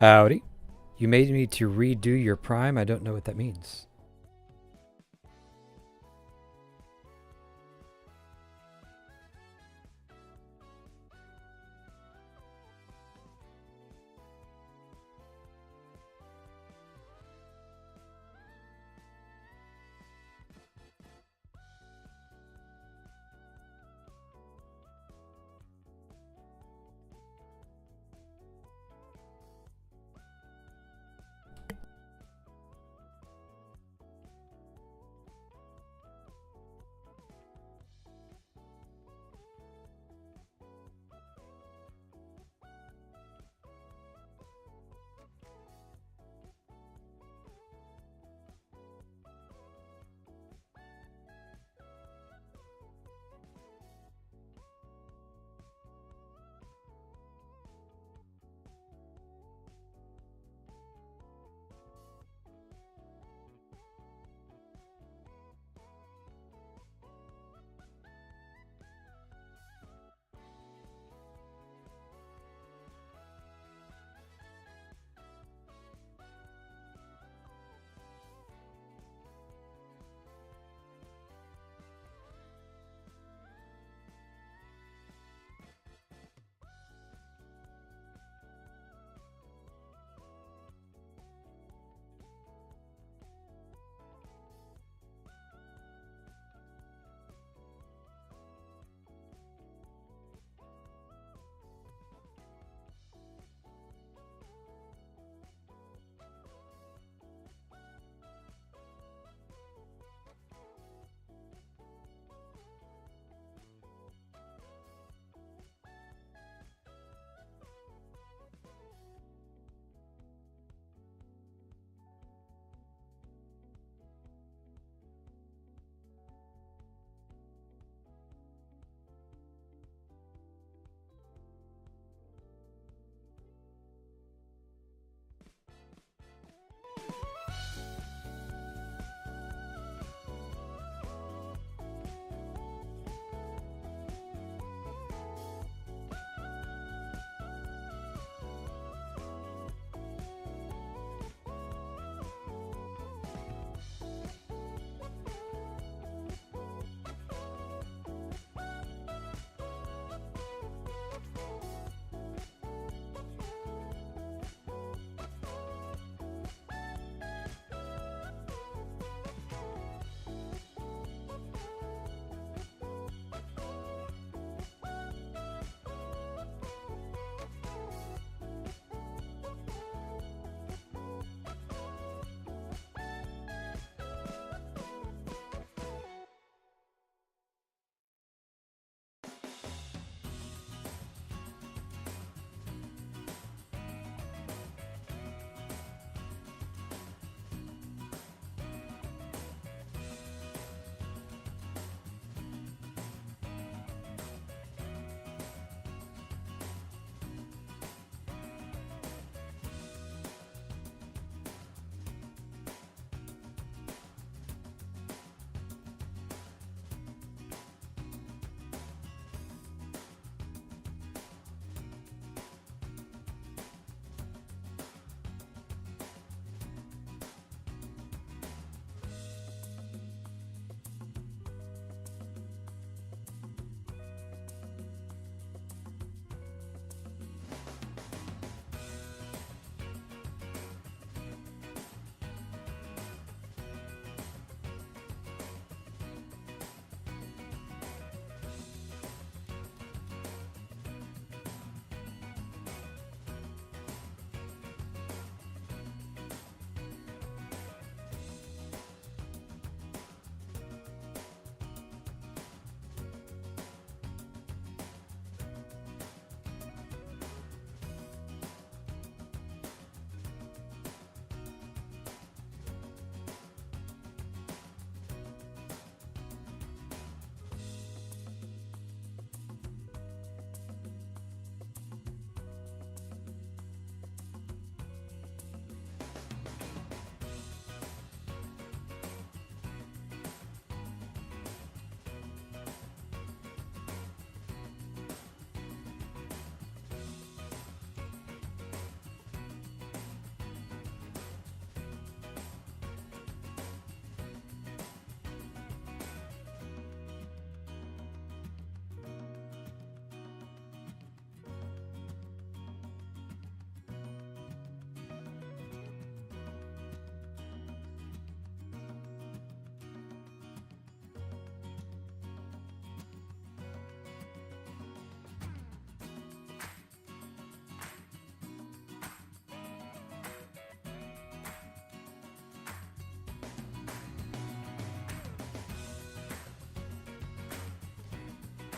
Howdy. You made me to redo your prime. I don't know what that means.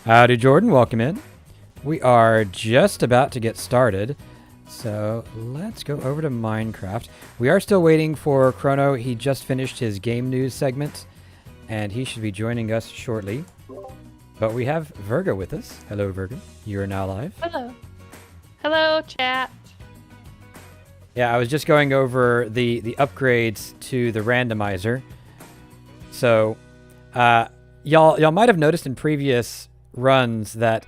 Howdy, Jordan. Welcome in. We are just about to get started, so let's go over to Minecraft. We are still waiting for Chrono. He just finished his game news segment, and he should be joining us shortly. But we have Virga with us. Hello, Virga. You are now live. Hello. Hello, chat. Yeah, I was just going over the upgrades to the randomizer. So, y'all might have noticed in previous runs that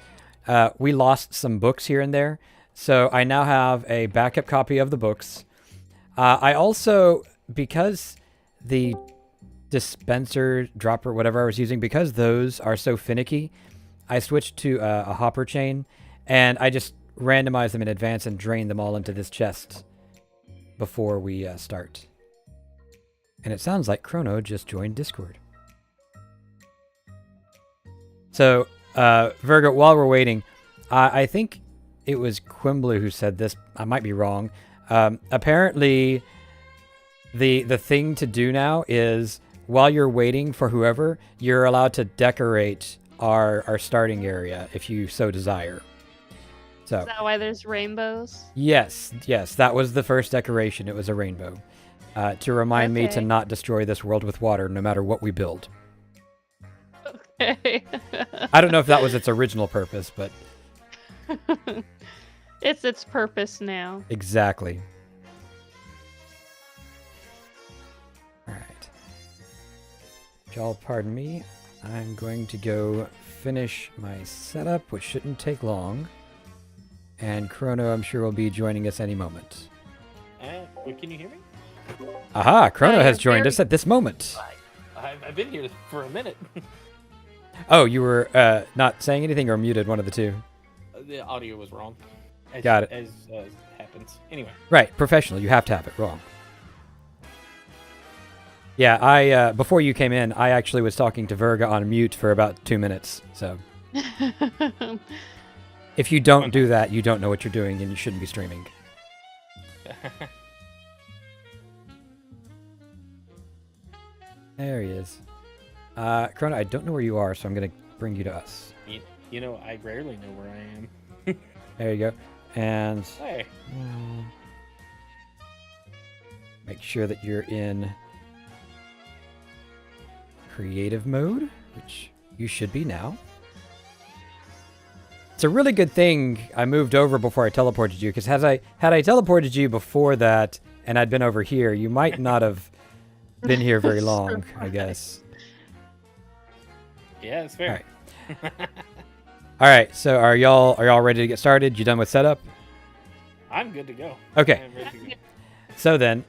we lost some books here and there. So I now have a backup copy of the books. I also, because the dispenser, dropper, whatever I was using, because those are so finicky, I switched to a hopper chain, and I just randomized them in advance and drained them all into this chest before we start. And it sounds like Chrono just joined Discord. So, Virgo, while we're waiting, I think it was Quimblu who said this. I might be wrong. Apparently, the thing to do now is, while you're waiting for whoever, you're allowed to decorate our starting area if you so desire. So, Is that why there's rainbows? yes, that was the first decoration. It was a rainbow. To remind me to not destroy this world with water, no matter what we build. Okay. I don't know if that was its original purpose, but... It's its purpose now. Exactly. Alright. Y'all pardon me. I'm going to go finish my setup, which shouldn't take long. And Chrono, I'm sure, will be joining us any moment. Can you hear me? Aha! Chrono has joined us at this moment. I've been here for a minute. Oh, you were not saying anything or muted, one of the two. The audio was wrong. Got it. As happens. Anyway. Right, professional. You have to have it wrong. Yeah, I before you came in, I actually was talking to Virga on mute for about 2 minutes. So if you don't do that, you don't know what you're doing and you shouldn't be streaming. There he is. Chrono, I don't know where you are, so I'm going to bring you to us. You know, I rarely know where I am. There you go. And Hey. make sure that you're in creative mode, which you should be now. It's a really good thing I moved over before I teleported you, because had I teleported you before that and I'd been over here, you might not have been here very long, I guess. Yeah, it's fair. All right. All right, so are y'all ready to get started? You done with setup? I'm good to go. Okay. I'm ready to go. So then,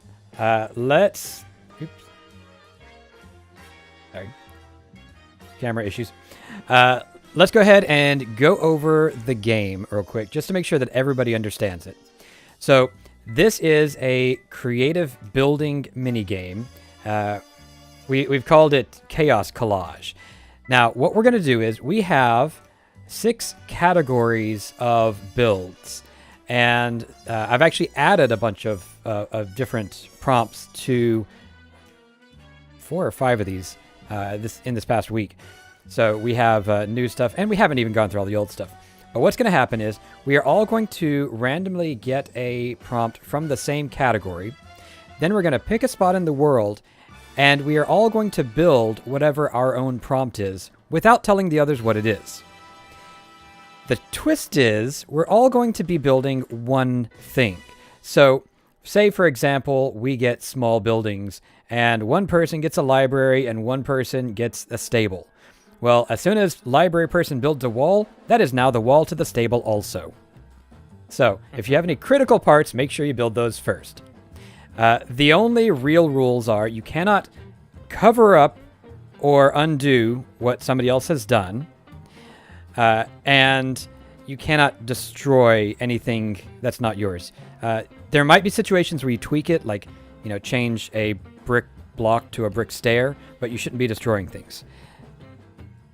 let's... Oops. Sorry. Camera issues. Let's go ahead and go over the game real quick, just to make sure that everybody understands it. So, this is a creative building minigame. We've called it Chaos Collage. Now, what we're going to do is we have 6 categories of builds. And I've actually added a bunch of different prompts to 4 or 5 of these in this past week. So we have new stuff, and we haven't even gone through all the old stuff. But what's going to happen is we are all going to randomly get a prompt from the same category. Then we're going to pick a spot in the world, and we are all going to build whatever our own prompt is without telling the others what it is. The twist is we're all going to be building one thing. So say, for example, we get small buildings, and one person gets a library and one person gets a stable. Well, as soon as library person builds a wall, that is now the wall to the stable also. So if you have any critical parts, make sure you build those first. The only real rules are you cannot cover up or undo what somebody else has done. And you cannot destroy anything that's not yours. There might be situations where you tweak it, like, change a brick block to a brick stair, but you shouldn't be destroying things.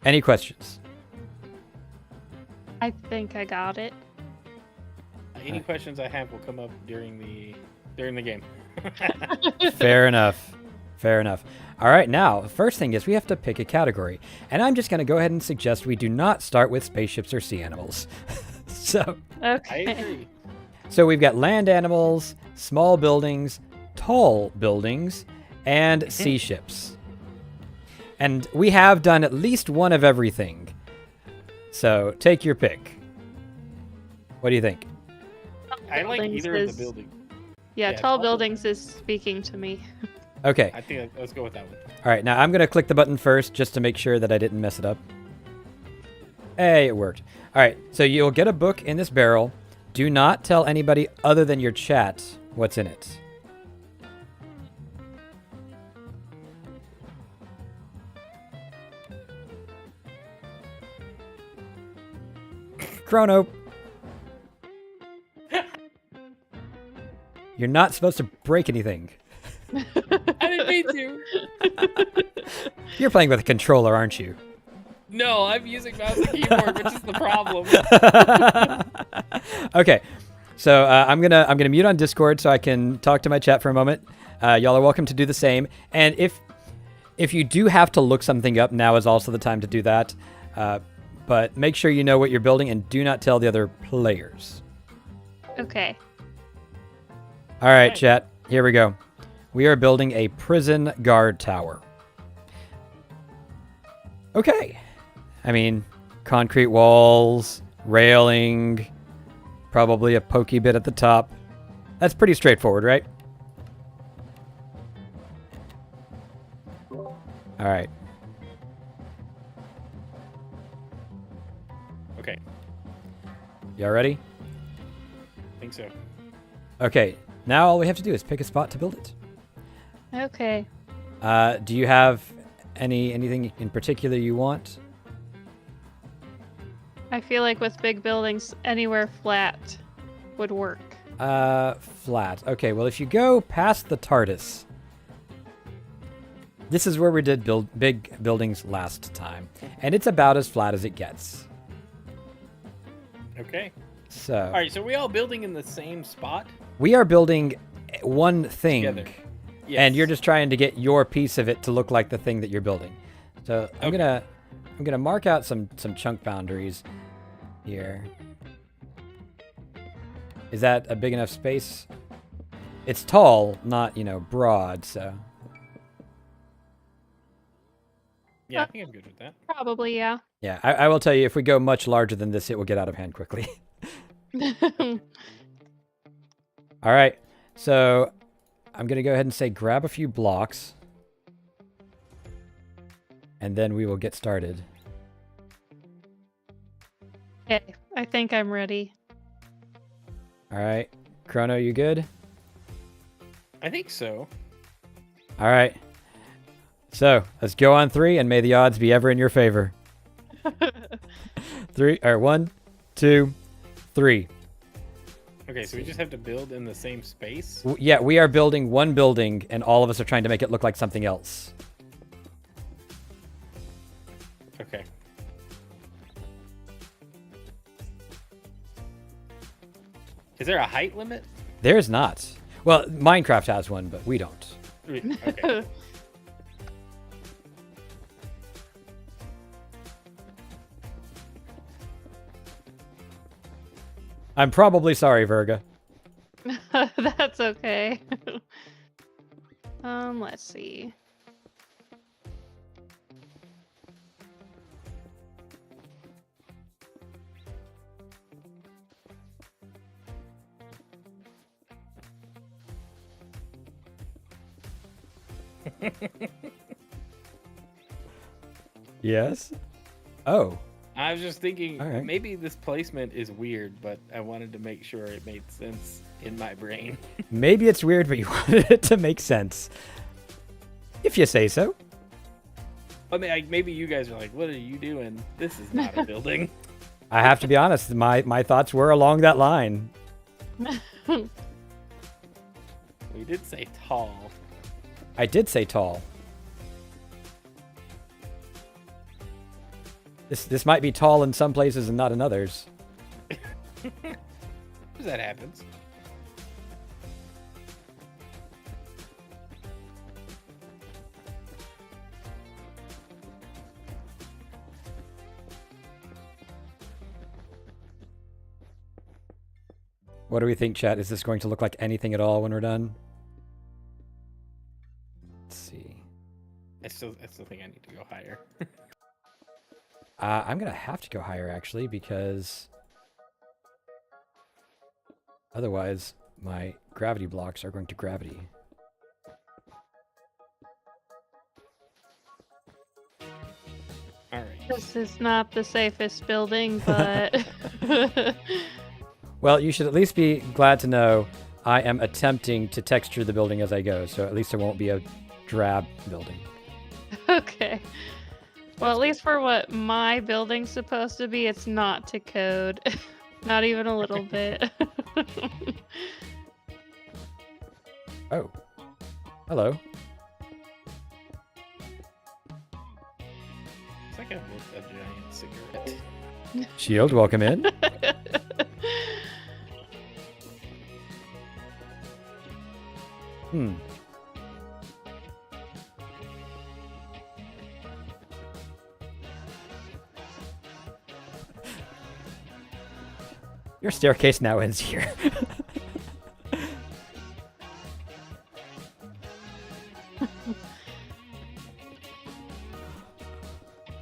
Any questions? I think I got it. Any questions I have will come up during the game. Fair enough. Fair enough. All right, now, first thing is we have to pick a category. And I'm just going to go ahead and suggest we do not start with spaceships or sea animals. So, I Okay. agree. so we've got land animals, small buildings, tall buildings, and sea ships. And we have done at least one of everything. So take your pick. What do you think? I like Buildings either of is- the buildings. Yeah, Yeah, tall tall buildings is speaking to me. Okay. I think let's go with that one. All right, now I'm going to click the button first just to make sure that I didn't mess it up. Hey, it worked. All right, so you'll get a book in this barrel. Do not tell anybody other than your chat what's in it. Chrono. You're not supposed to break anything. I didn't mean to. You're playing with a controller, aren't you? No, I'm using mouse and keyboard, which is the problem. Okay, so I'm gonna mute on Discord so I can talk to my chat for a moment. Y'all are welcome to do the same, and if you do have to look something up, now is also the time to do that. But make sure you know what you're building and do not tell the other players. Okay. All right, Okay. chat. Here we go. We are building a prison guard tower. Okay. I mean, concrete walls, railing, probably a pokey bit at the top. That's pretty straightforward, right? All right. Okay, Y'all ready? I think so. Okay. Now all we have to do is pick a spot to build it. Okay. Do you have anything in particular you want? I feel like with big buildings, anywhere flat would work. Flat. Okay, well, if you go past the TARDIS, this is where we did build big buildings last time, and it's about as flat as it gets. Okay. So All right, so we all building in the same spot? we are building one thing, Together. Yes. and you're just trying to get your piece of it to look like the thing that you're building. So I'm Okay. gonna mark out some chunk boundaries here. Is that a big enough space? It's tall, not, broad, so. Yeah, I think I'm good with that. Probably, yeah. Yeah, I will tell you, if we go much larger than this, it will get out of hand quickly. All right, so I'm going to go ahead and say grab a few blocks. And then we will get started. Okay, I think I'm ready. All right, Chrono, you good? I think so. All right. So let's go on 3, and may the odds be ever in your favor. 1, 2, 3. Okay, so we just have to build in the same space? Yeah, we are building one building, and all of us are trying to make it look like something else. Okay. Is there a height limit? There's not. Well, Minecraft has one, but we don't. Okay. I'm probably sorry, Virga. That's okay. Let's see. Yes? Oh. I was just thinking All right. maybe this placement is weird, but I wanted to make sure it made sense in my brain. Maybe it's weird, but you wanted it to make sense. If you say so. I mean, like, maybe you guys are like, what are you doing? This is not a building. I have to be honest, my thoughts were along that line. We did say tall. I did say tall. This might be tall in some places and not in others. That happens. What do we think, chat? Is this going to look like anything at all when we're done? Let's see. I still think I need to go higher. I'm going to have to go higher, actually, because otherwise my gravity blocks are going to gravity. All right. This is not the safest building, but Well, you should at least be glad to know I am attempting to texture the building as I go, so at least it won't be a drab building. okay. Well, at least for what my building's supposed to be, it's not to code. Not even a little bit. Oh. Hello. It's like I lit a giant cigarette. Shield, welcome in. Hmm. Your staircase now ends here.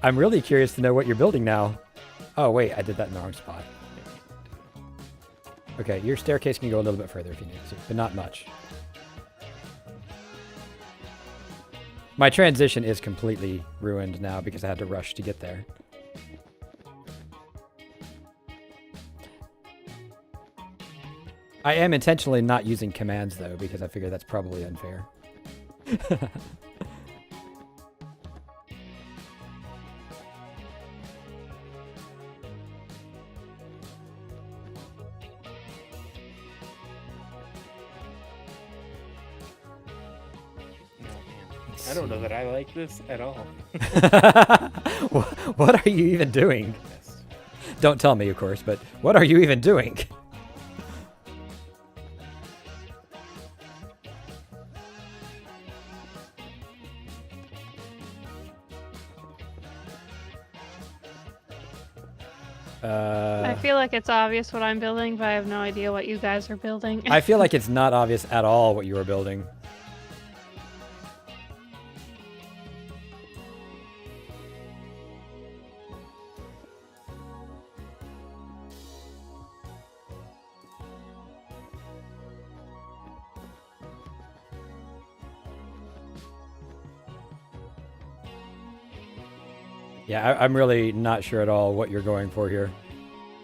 I'm really curious to know what you're building now. Oh, wait, I did that in the wrong spot. Okay, your staircase can go a little bit further if you need to, but not much. My transition is completely ruined now because I had to rush to get there. I am intentionally not using commands, though, because I figure that's probably unfair. I don't know that I like this at all. What are you even doing? Don't tell me, of course, but what are you even doing? I feel like it's obvious what I'm building, but I have no idea what you guys are building. I feel like it's not obvious at all what you are building. Yeah, I'm really not sure at all what you're going for here.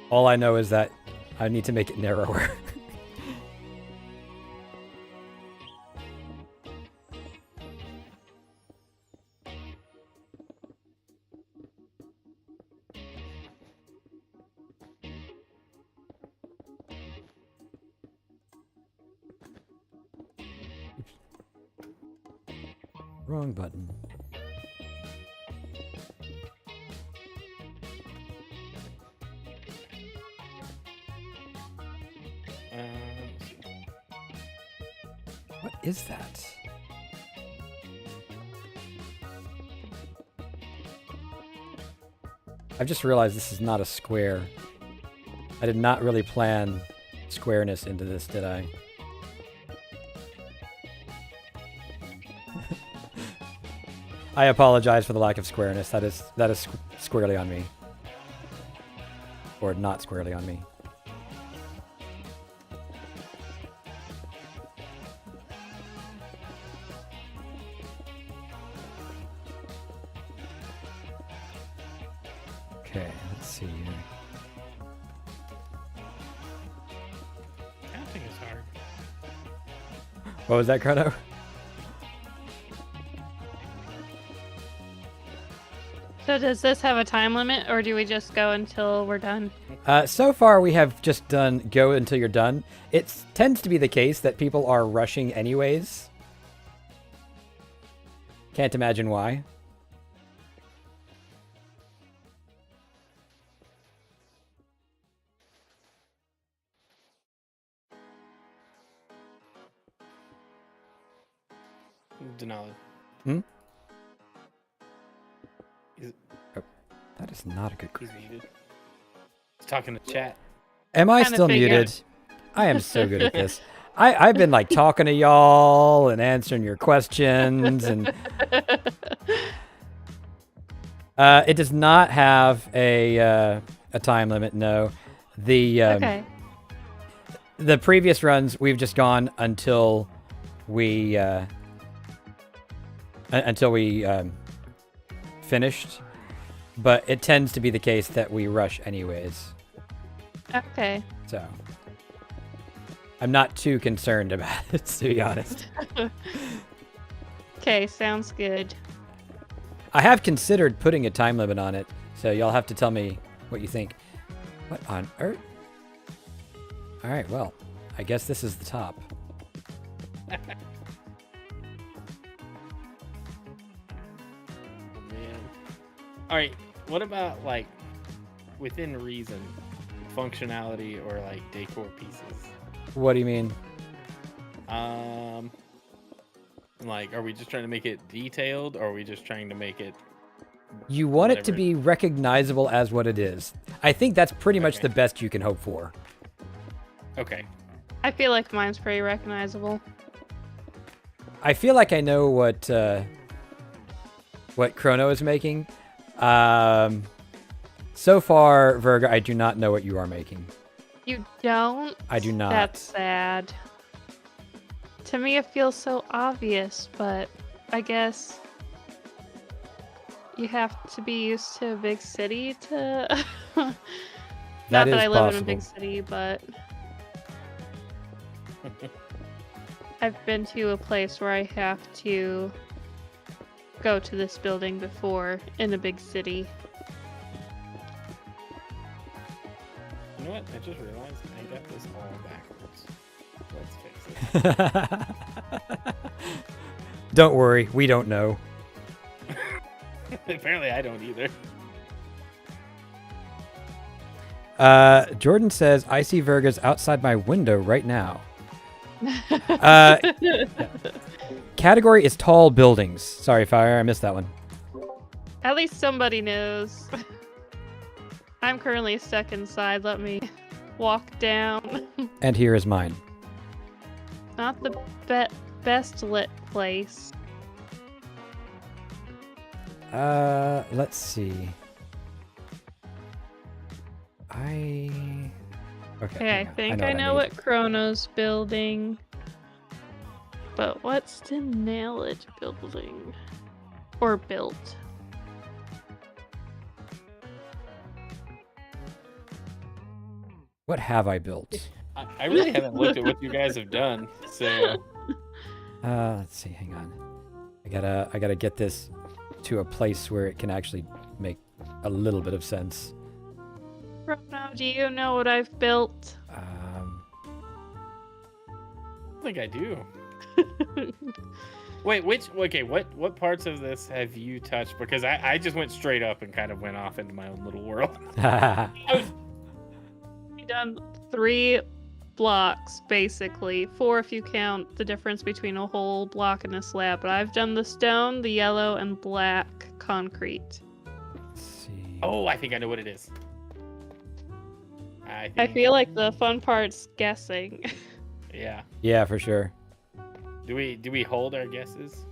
All I know is that I need to make it narrower. Wrong button. What is that? I've just realized this is not a square. I did not really plan squareness into this, did I? I apologize for the lack of squareness. That is squarely on me. Or not squarely on me. Okay, let's see here. Counting is hard. What was that, Chrono? So does this have a time limit, or do we just go until we're done? So far, we have just done go until you're done. It tends to be the case that people are rushing anyways. Can't imagine why. Denali. Hmm? He's, That is not a good he's muted. He's talking to chat. Am I Kinda still figured. muted? I am so good at this. I've been like talking to y'all and answering your questions, and it does not have a time limit. No, Okay. the previous runs we've just gone until we finished, but it tends to be the case that we rush anyways. Okay. So I'm not too concerned about it, to be honest. Okay, sounds good. I have considered putting a time limit on it, so y'all have to tell me what you think. What on earth? All right, well, I guess this is the top. Man. All right. What about like within reason, functionality or like decor pieces? What do you mean? Like, are we just trying to make it detailed, or are we just trying to make it? You want it to Whatever. be recognizable as what it is. I think that's pretty much Okay. the best you can hope for. Okay. I feel like mine's pretty recognizable. I feel like I know what Chrono is making. So far, Virga, I do not know what you are making. You don't? I do not. That's sad. To me, it feels so obvious, but I guess you have to be used to a big city to. Not that is I live in a big possible. city, but I've been to a place where I have to go to this building before in a big city. You know what? I just realized I got this all backwards. Let's fix it. Don't worry, we don't know. Apparently, I don't either. Jordan says, I see Virgas outside my window right now. Category is tall buildings. Sorry, Fire, I missed that one. At least somebody knows. I'm currently stuck inside. Let me walk down. And here is mine. Not the best lit place. Let's see. Okay. Okay, I hang on. think I know what Chrono's building. But what's Denalage building? Or built? What have I built? I really haven't looked at what you guys have done. So Let's see. Hang on. I gotta get this to a place where it can actually make a little bit of sense. Chrono, do you know what I've built? I think I do. Wait, what parts of this have you touched? Because I just went straight up and kind of went off into my own little world. I've done 3 blocks, basically. 4 if you count the difference between a whole block and a slab. But I've done the stone, the yellow, and black concrete. Let's see. Oh, I think I know what it is. I feel like the fun part's guessing. Yeah. Yeah, for sure. Do we hold our guesses?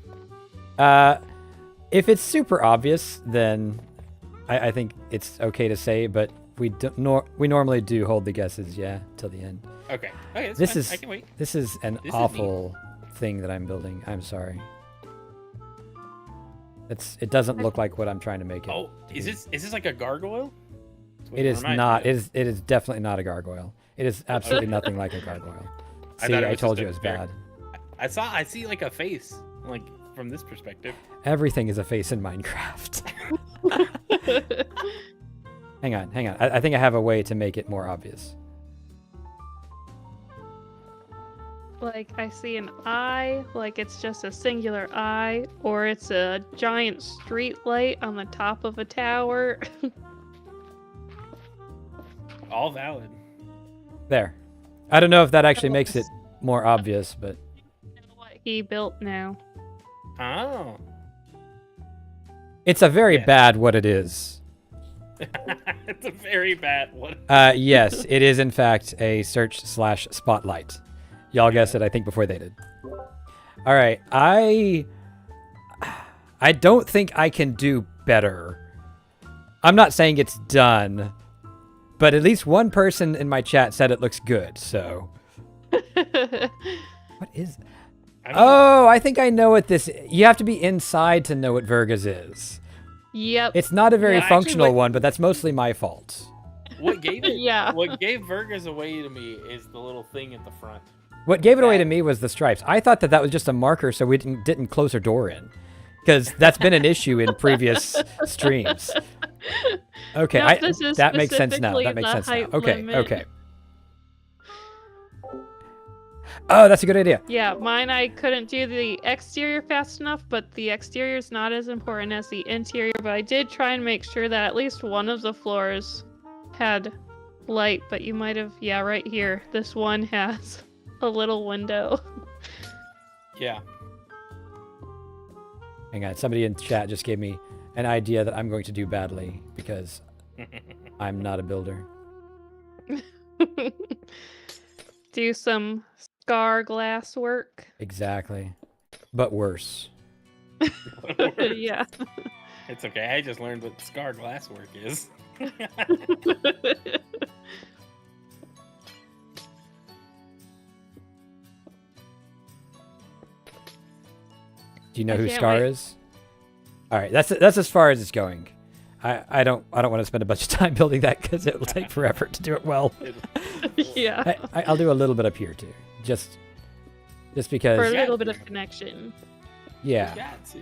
If it's super obvious, then I think it's okay to say, but we normally do hold the guesses, yeah, till the end. Okay. Okay. That's This fine. is I can wait. This is an This is awful thing that I'm building. I'm sorry. It doesn't look like what I'm trying to make it. Oh, to is be. this like a gargoyle? That's what It is reminds me not. of. It is definitely not a gargoyle. It is absolutely nothing like a gargoyle. I See, thought it I was told just you a it was very- bad. I see like a face, like from this perspective. Everything is a face in Minecraft. Hang on. I think I have a way to make it more obvious. Like, I see an eye, like it's just a singular eye, or it's a giant street light on the top of a tower. All valid. There. I don't know if that actually makes it more obvious, but What he built now. Oh. it's a very Yeah. bad what it is. It's a very bad one. Yes, it is in fact a search/spotlight. Y'all guessed it, I think, before they did. All right, I don't think I can do better. I'm not saying it's done, but at least one person in my chat said it looks good. So, what is? Oh, I think I know what this. You have to be inside to know what Virga's is. Yep. It's not a very Yeah, functional actually, one, but that's mostly my fault. What gave it? Yeah. What gave Virga's away to me is the little thing at the front. What gave it away to me was the stripes. I thought that was just a marker so we didn't close our door in, because that's been an issue in previous streams. Okay, No, that makes sense now. That makes sense now. height Okay, limit. okay. Oh, that's a good idea. Yeah, mine I couldn't do the exterior fast enough, but the exterior is not as important as the interior. But I did try and make sure that at least one of the floors had light. But you might have, yeah, right here. This one has a little window. Yeah. Hang on, somebody in chat just gave me an idea that I'm going to do badly because I'm not a builder. Do some scar glass work. Exactly, but worse. Yeah. It's okay. I just learned what scar glass work is. Do you know I who can't Scar wait. is? All right, that's as far as it's going. I don't want to spend a bunch of time building that because it will take forever to do it well. Yeah. I'll do a little bit up here too, just because. For a little bit of connection. Yeah. Got to.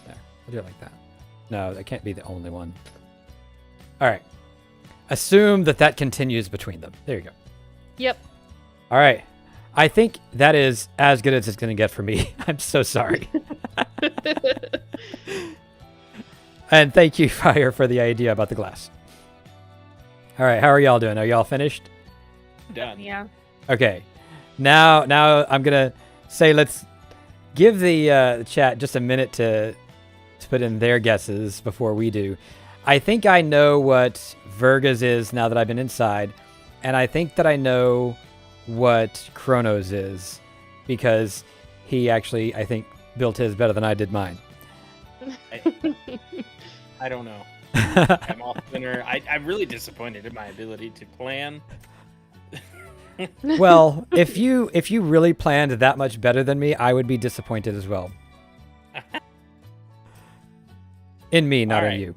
There, I'll do it like that. No, that can't be the only one. All right. Assume that continues between them. There you go. Yep. All right. I think that is as good as it's going to get for me. I'm so sorry. And thank you, Fire, for the idea about the glass. All right. How are y'all doing? Are y'all finished? Done. Yeah. Okay. Now I'm going to say let's give the chat just a minute to put in their guesses before we do. I think I know what Virga's is now that I've been inside, and I think that I know what Chronos is because he actually, I think, built his better than I did mine. I don't know. I'm off center. I'm really disappointed in my ability to plan. Well, if you really planned that much better than me, I would be disappointed as well. In me, not All in right. you.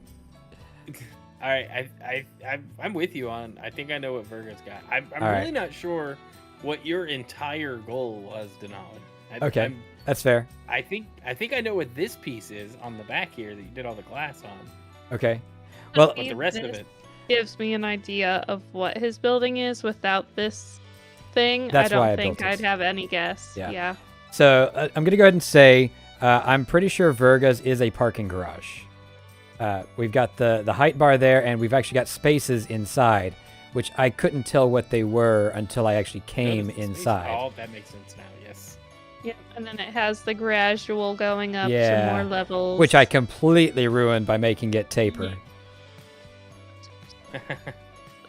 All right, I'm with you on. I think I know what Virgo's got. I'm All really right. not sure what your entire goal was, Denali. Okay, that's fair. I think I know what this piece is on the back here that you did all the glass on. Okay. Well, But the rest of it, gives me an idea of what his building is without this thing. That's I why don't I think built it. I'd have any guess. Yeah. Yeah. so I'm going to go ahead and say I'm pretty sure Virga's is a parking garage. We've got the height bar there, and we've actually got spaces inside, which I couldn't tell what they were until I actually came notice the space. inside. Oh, that makes sense now. Yes. Yep. And then it has the gradual going up Yeah. to more levels. Which I completely ruined by making it taper.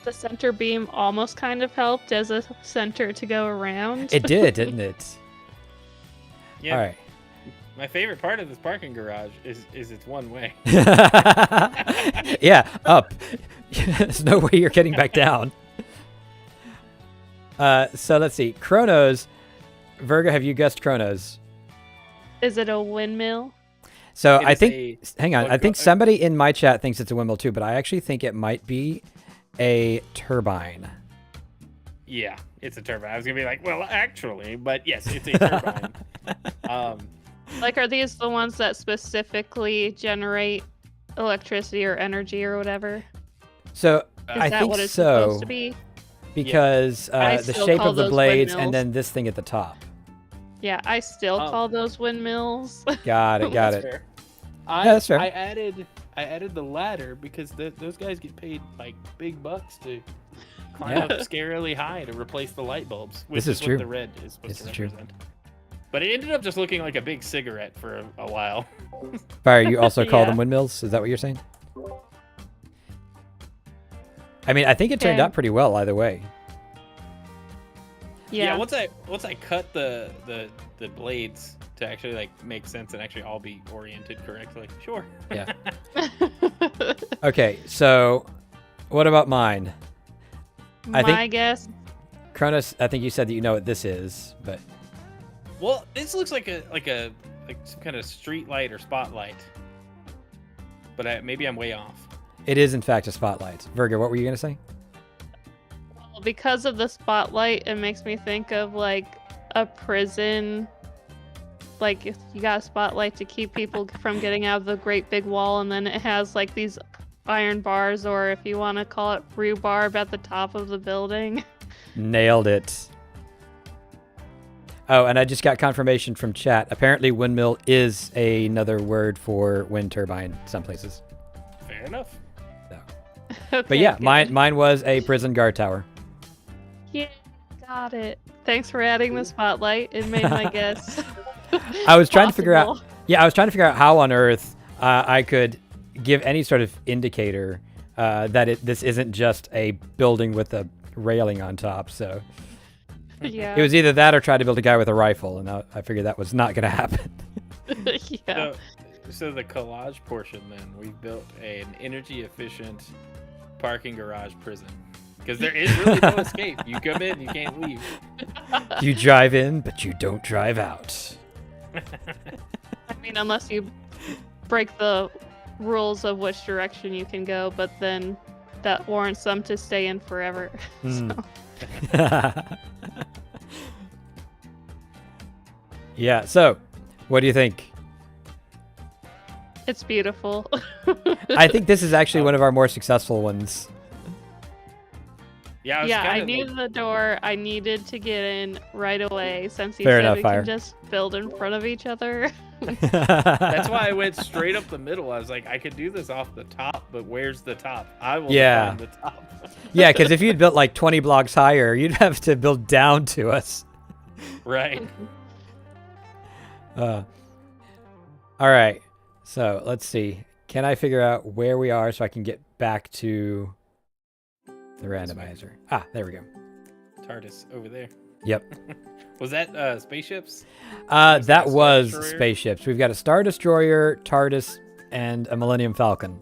The center beam almost kind of helped as a center to go around. It did, didn't it? Yeah. All right. My favorite part of this parking garage is it's one way. Yeah, up. There's no way you're getting back down. So let's see. Chronos. Virga, have you guessed Chronos? Is it a windmill? So It I is think, hang on, what I think go- somebody in my chat thinks it's a windmill too, but I actually think it might be a turbine. Yeah, it's a turbine. I was gonna be like, well, actually, but yes, it's a turbine. Like, are these the ones that specifically generate electricity or energy or whatever? So Is I that think what it's so, supposed to be? because I the still shape call of the those blades windmills. and then this thing at the top. Yeah, I still Oh. call those windmills. Got it, got That's it. fair. Yeah, that's fair. I added the ladder because those guys get paid like big bucks to climb up scarily high to replace the light bulbs, which This is what true. the red is supposed This to is true. represent. But it ended up just looking like a big cigarette for a while. Fire, you also call Yeah. them windmills? Is that what you're saying? I mean, I think it turned Okay. out pretty well either way. Yeah. Once I cut the blades to actually like make sense and actually all be oriented correctly. Sure. Yeah. Okay, so what about mine? I think- My guess. Cronus, I think you said that you know what this is, but Well, this looks like some kind of street light or spotlight. But maybe I'm way off. it is in fact a spotlight. Virgo, what were you going to say? Well, because of the spotlight, it makes me think of like a prison. Like if you got a spotlight to keep people from getting out of the great big wall, and then it has like these iron bars, or if you want to call it rhubarb at the top of the building. Nailed it. Oh, and I just got confirmation from chat. Apparently windmill is another word for wind turbine some places. Fair enough. Okay, But yeah, good. mine was a prison guard tower. Yeah, got it. Thanks for adding the spotlight. It made my guess. I was trying to figure out possible. Yeah, I was trying to figure out how on earth I could give any sort of indicator that this isn't just a building with a railing on top. So Yeah. it was either that or try to build a guy with a rifle, and I figured that was not going to happen. Yeah. So the collage portion, then we've built an energy efficient parking garage prison because there is really no escape. You come in, you can't leave. You drive in, but you don't drive out. I mean, unless you break the rules of which direction you can go, but then that warrants them to stay in forever. Hmm. So, Yeah, so what do you think? it's beautiful. I think this is actually one of our more successful ones. Yeah, Yeah, I kinda knew like- the door. I needed to get in right away since you Fair said enough, we Fire. can just build in front of each other. That's why I went straight up the middle. I was like, I could do this off the top, but where's the top? I will Yeah. find the top. Yeah, because if you'd built like 20 blocks higher, you'd have to build down to us. Right. All right, so let's see. Can I figure out where we are so I can get back to the randomizer? Ah, there we go. TARDIS over there. Yep. Was that spaceships? That Star was Destroyer? spaceships. We've got a Star Destroyer, TARDIS, and a Millennium Falcon.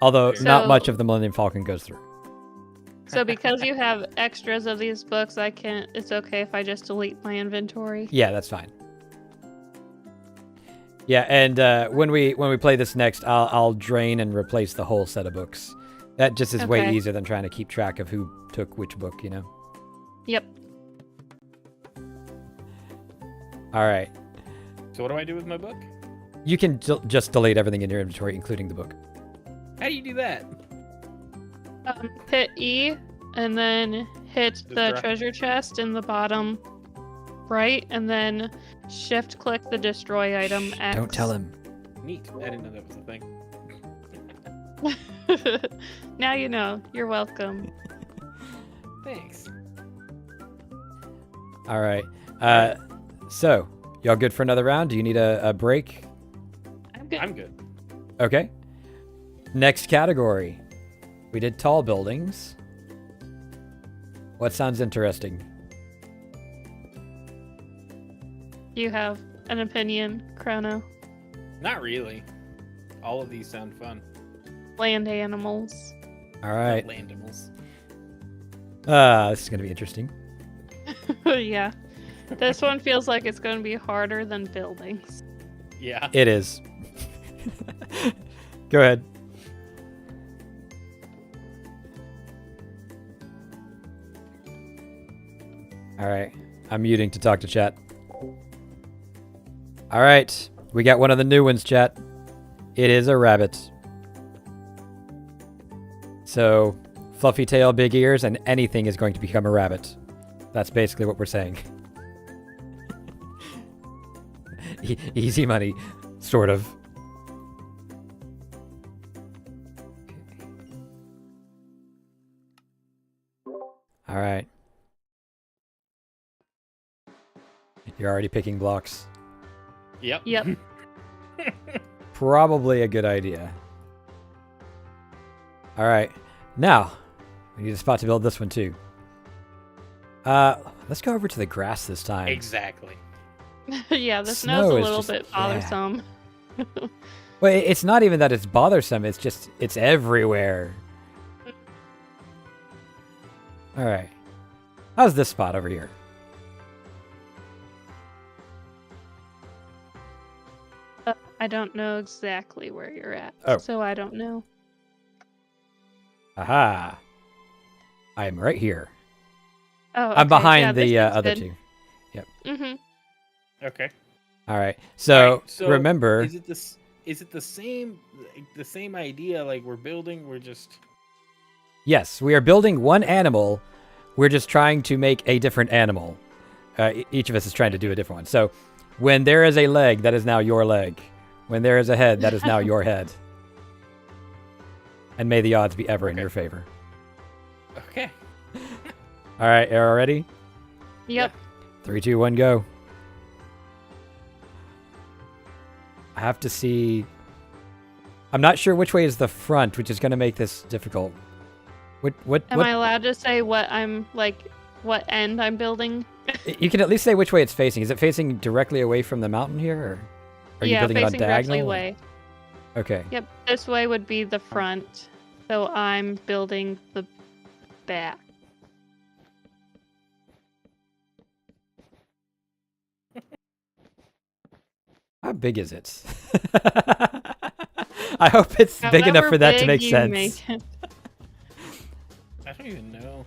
Although not So- much of the Millennium Falcon goes through. So because you have extras of these books, it's okay if I just delete my inventory. Yeah, that's fine. Yeah, and when we play this next, I'll drain and replace the whole set of books. That just is way Okay. easier than trying to keep track of who took which book, you know? Yep. All right. So what do I do with my book? You can just delete everything in your inventory, including the book. How do you do that? Hit E and then hit the Destroy. treasure chest in the bottom right, and then shift click the destroy item X. Don't tell him. Neat. I didn't know that was a thing. Now you know. You're welcome. Thanks. All right. So, y'all good for another round? Do you need a break? I'm good. I'm good. Okay. Next category. We did tall buildings. What sounds interesting? You have an opinion, Chrono. Not really. All of these sound fun. Land animals. All right. Land animals. This is going to be interesting. Yeah. This one feels like it's going to be harder than buildings. Yeah. It is. Go ahead. All right. I'm muting to talk to chat. All right. We got one of the new ones, chat. It is a rabbit. So, fluffy tail, big ears, and anything is going to become a rabbit. That's basically what we're saying. Easy money, sort of. All right. You're already picking blocks. Yep. Yep. Probably a good idea. All right. Now, we need a spot to build this one too. Let's go over to the grass this time. Exactly. Yeah, the Snow snow's a is little just- bit yeah. bothersome. Well, it's not even that it's bothersome. It's just, it's everywhere. All right. How's this spot over here? I don't know exactly where you're at, Oh. so I don't know. Aha. I am right here. Oh, I'm behind this the looks other good. two. Mm-hmm. Okay. All right. So, Alright, so remember, Is it the same idea? Like we're just. yes, we are building one animal. We're just trying to make a different animal. Each of us is trying to do a different one. So, when there is a leg, that is now your leg. When there is a head, that is now your head. And may the odds be ever in Okay. your favor. Okay. All right, Arrow ready? Yep. 3, 2, 1, go. I have to see. I'm not sure which way is the front, which is going to make this difficult. What? Am I allowed to say what end I'm building? You can at least say which way it's facing. Is it facing directly away from the mountain here, or are you Yeah, building it on facing directly diagonal? away. Okay. Yep, this way would be the front. So I'm building the back. How big is it? I hope it's big enough However for that to big make you sense. make it. I don't even know.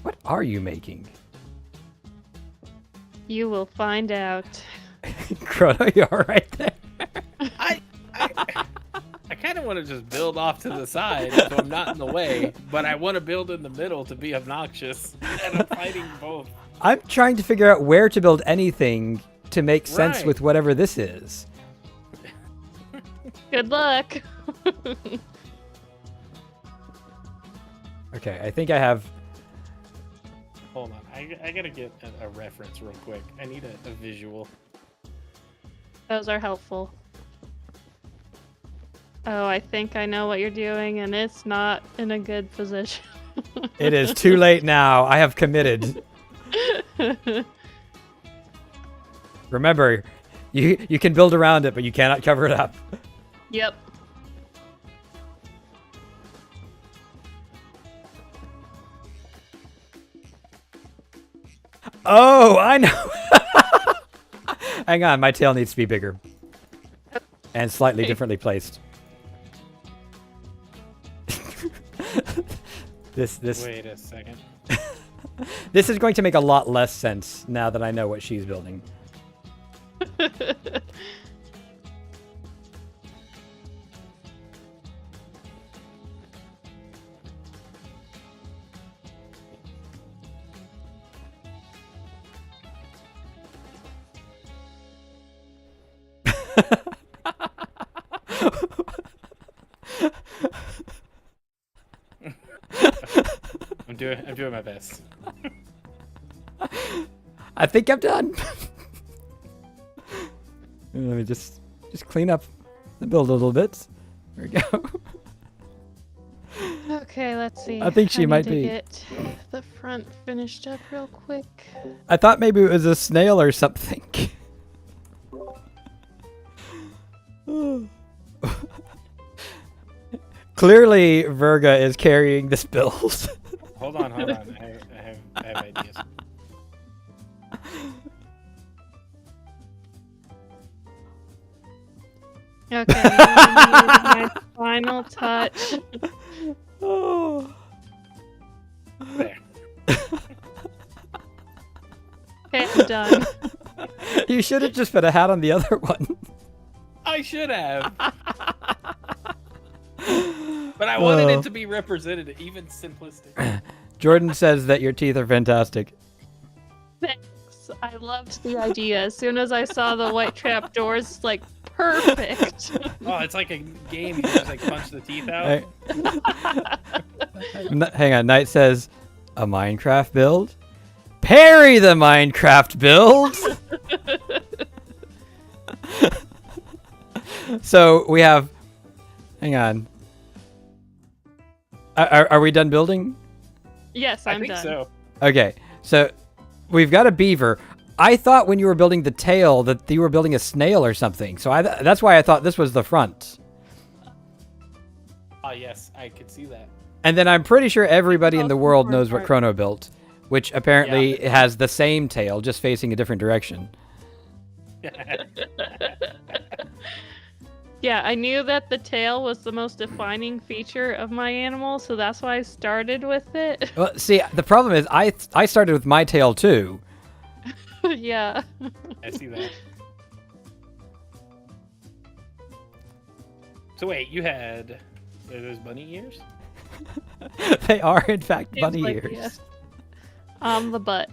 What are you making? You will find out. Chrono, you all right there? I kind of want to just build off to the side so I'm not in the way, but I want to build in the middle to be obnoxious, and I'm fighting both. I'm trying to figure out where to build anything to make sense Right. with whatever this is. Good luck. Okay, I think I have. Hold on, I gotta get a reference real quick. I need a visual. Those are helpful. Oh, I think I know what you're doing, and it's not in a good position. It is too late now. I have committed. Remember, you can build around it, but you cannot cover it up. Yep. Oh, I know. Hang on, my tail needs to be bigger and slightly differently placed. This Wait a second. this is going to make a lot less sense now that I know what she's building. I'm doing my best. I think I'm done. Let me just clean up the build a little bit. There we go. Okay, let's see. I think she need might to be. Get the front finished up real quick. I thought maybe it was a snail or something. Clearly, Virga is carrying this build. Hold on. I have ideas. Okay, I need my final touch. Oh. There. Okay, I'm done. You should have just put a hat on the other one. I should have. But I wanted Oh. it to be represented, even simplistic. Jordan says that your teeth are fantastic. Thanks. I loved the idea. As soon as I saw the white trap doors, like Perfect. Oh, it's like a game. You just like punch the teeth out. Hang on. Knight says, a Minecraft build? Parry the Minecraft build! So we have... Hang on. Are we done building? Yes, I I'm think done. so. Okay. So we've got a beaver. I thought when you were building the tail that you were building a snail or something. So that's why I thought this was the front. Oh yes, I could see that. And then I'm pretty sure everybody in the Awesome world part. knows what Chrono built, which apparently has the same tail, just facing a different direction. Yeah, I knew that the tail was the most defining feature of my animal, so that's why I started with it. Well, see, the problem is I started with my tail too. Yeah. I see that. So wait, you had are those bunny ears? They are, in fact, Seems bunny like, ears. yeah. On the butt.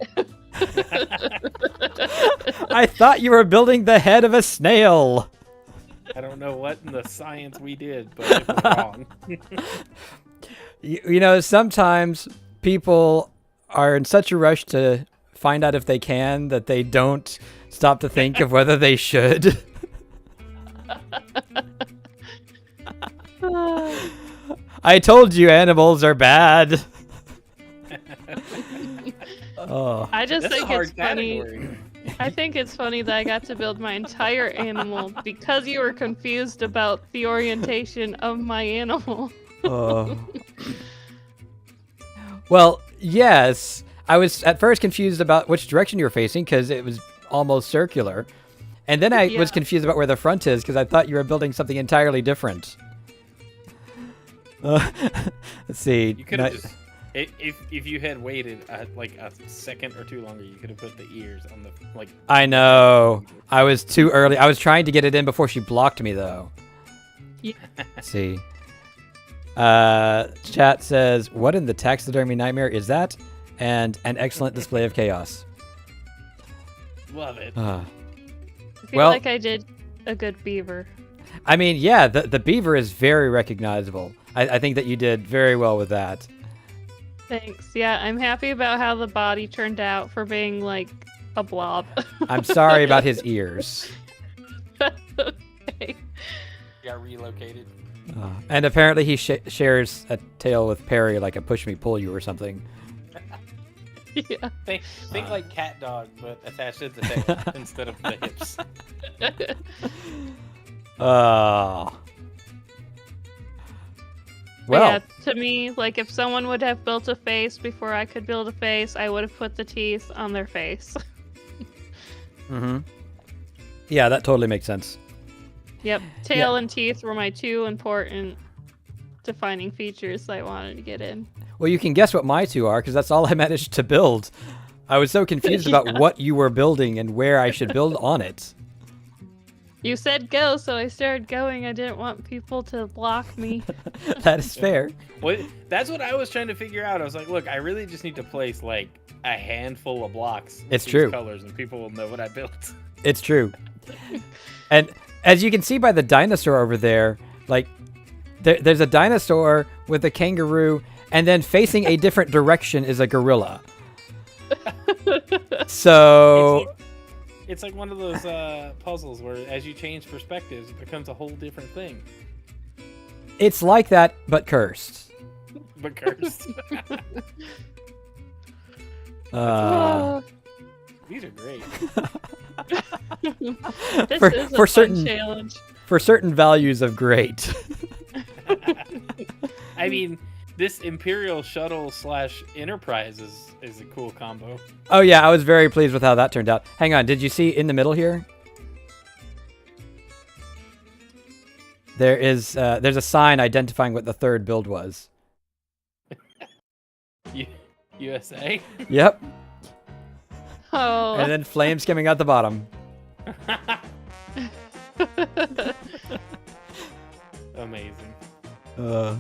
I thought you were building the head of a snail. I don't know what in the science we did, but it was wrong. You know, sometimes people are in such a rush to find out if they can that they don't stop to think of whether they should. I told you animals are bad. Oh. I just That's a think hard it's funny. category. I think it's funny that I got to build my entire animal because you were confused about the orientation of my animal. Oh. Well, yes. I was at first confused about which direction you were facing because it was almost circular. And then I was confused about where the front is because I thought you were building something entirely different. Let's see. You could have just if you had waited like a second or two longer, you could have put the ears on the like. I know. I was too early. I was trying to get it in before she blocked me, though. Yeah. Let's see. Chat says, "What in the taxidermy nightmare is that?" And an excellent display of chaos. Love it. I feel Well- like I did a good beaver. I mean, yeah, the beaver is very recognizable. I think that you did very well with that. Thanks. Yeah, I'm happy about how the body turned out for being like a blob. I'm sorry about his ears. Okay. Got relocated. And apparently he shares a tail with Perry, like a push me pull you or something. Yeah. Think like cat dog, but attached to the tail instead of the hips. But Well, yeah, to me, like if someone would have built a face before I could build a face, I would have put the teeth on their face. mm-hmm. Yeah, that totally makes sense. Yep, tail and teeth were my two important defining features I wanted to get in. Well, you can guess what my two are, because that's all I managed to build. I was so confused about what you were building and where I should build on it. You said go, so I started going. I didn't want people to block me. That is fair. Well, that's what I was trying to figure out. I was like, look, I really just need to place like a handful of blocks. With It's these true. Colors, and people will know what I built. It's true. And as you can see by the dinosaur over there, like there's a dinosaur with a kangaroo, and then facing a different direction is a gorilla. So It's like one of those puzzles where as you change perspectives, it becomes a whole different thing. it's like that, but cursed. But cursed. These are great. This For- is a for fun certain- challenge. For certain values of great. I mean, this Imperial Shuttle / Enterprise is a cool combo. Oh yeah, I was very pleased with how that turned out. Hang on, did you see in the middle here? There's a sign identifying what the third build was. USA? Yep. Oh. And then flames coming out the bottom. Amazing. That's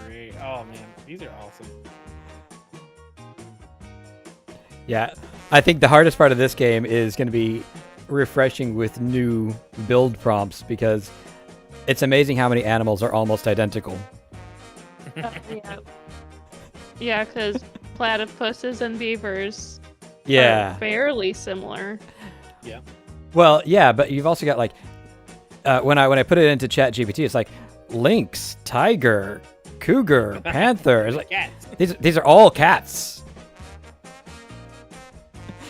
great. Oh man, these are awesome. Yeah, I think the hardest part of this game is going to be refreshing with new build prompts because it's amazing how many animals are almost identical. Yeah. Yeah, because platypuses and beavers Yeah. are fairly similar. Yeah. Well, yeah, but you've also got like when I put it into ChatGPT, it's like lynx, tiger, cougar, panther. It's like Cats. these are all cats.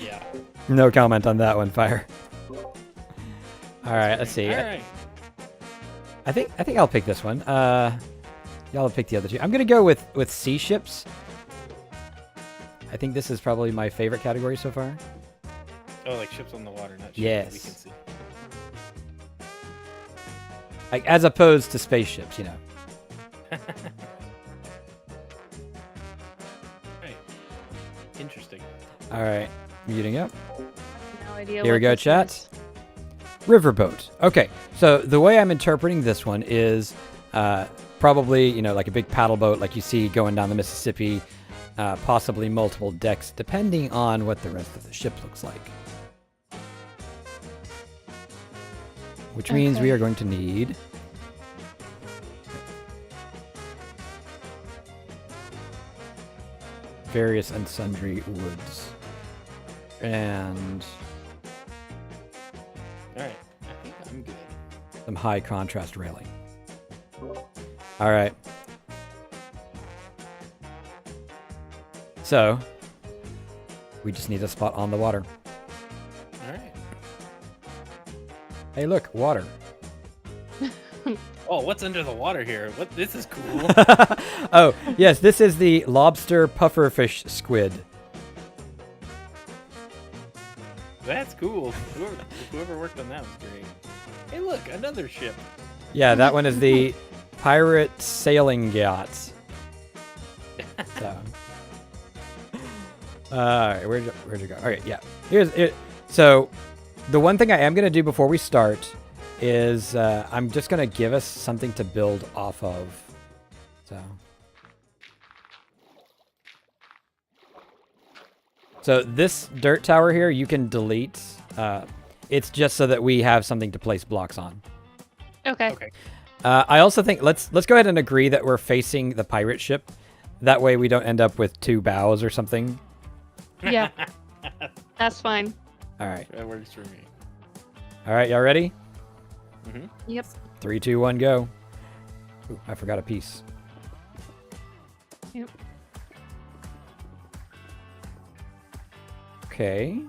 Yeah. No comment on that one, Fire. All right, let's see. All right. I think I'll pick this one. Y'all pick the other two. I'm gonna go with sea ships. I think this is probably my favorite category so far. Oh, like ships on the water, not ships Yes. that we can see. Like as opposed to spaceships, you know. Right. Interesting. All right, muting up. No idea. Here we what go, this chat. is. Riverboat. Okay, so the way I'm interpreting this one is probably, you know, like a big paddle boat like you see going down the Mississippi, possibly multiple decks, depending on what the rest of the ship looks like. Which means we Okay. are going to need various and sundry woods. And All right. I think I'm good. some high contrast railing. All right. So, we just need a spot on the water. All right. Hey, look, water. Oh, what's under the water here? What? This is cool. Oh, yes, this is the lobster pufferfish squid. That's cool. Whoever worked on that was great. Hey, look, another ship. Yeah, that one is the pirate sailing yacht. So. All right, where'd you go? Okay, yeah. Here's it. So, the one thing I am gonna do before we start is I'm just gonna give us something to build off of. So this dirt tower here, you can delete. It's just so that we have something to place blocks on. Okay. Okay. I also think let's go ahead and agree that we're facing the pirate ship. That way we don't end up with two bows or something. Yeah. That's fine. All right. That works for me. All right, y'all ready? Mm-hmm. Yep. 3, 2, 1, go. Ooh, I forgot a piece. Yep. Okay.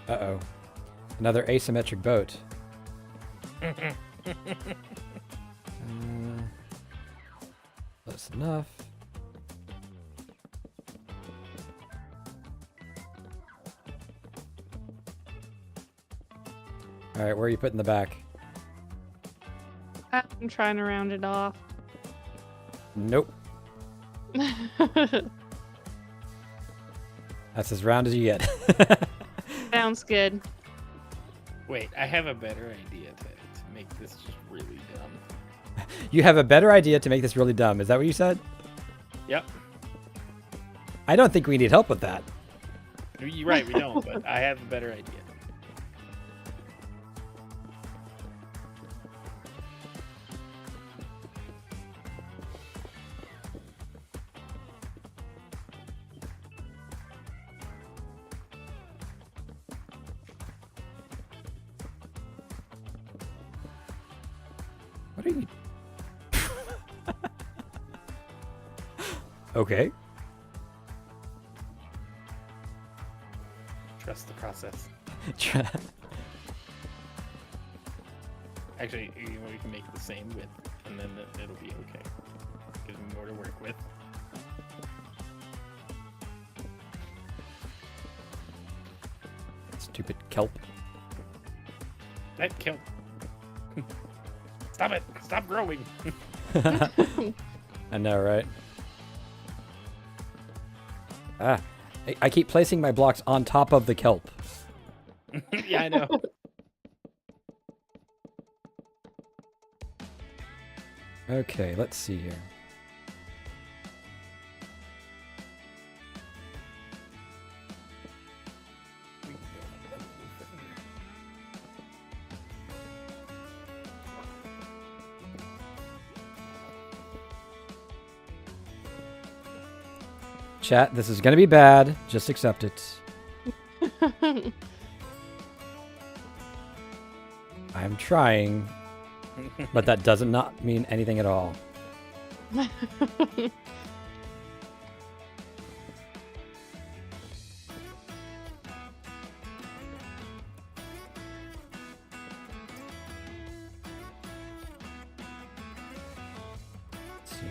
Uh-oh. Another asymmetric boat. That's enough. All right, where are you putting the back? I'm trying to round it off. Nope. That's as round as you get. Sounds good. Wait, I have a better idea to make this just really dumb. You have a better idea to make this really dumb. Is that what you said? Yep. I don't think we need help with that. You're right, we don't, but I have a better idea. What are you? Okay. Trust the process. Try- Actually, we can make it the same width, and then it'll be okay. Gives me more to work with. Stupid kelp. That killed. Stop it! Stop growing! I know, right? Ah, I keep placing my blocks on top of the kelp. Yeah, I know. Okay, let's see here. Chat, this is gonna be bad. Just accept it. I'm trying, but that does not mean anything at all. Let's see.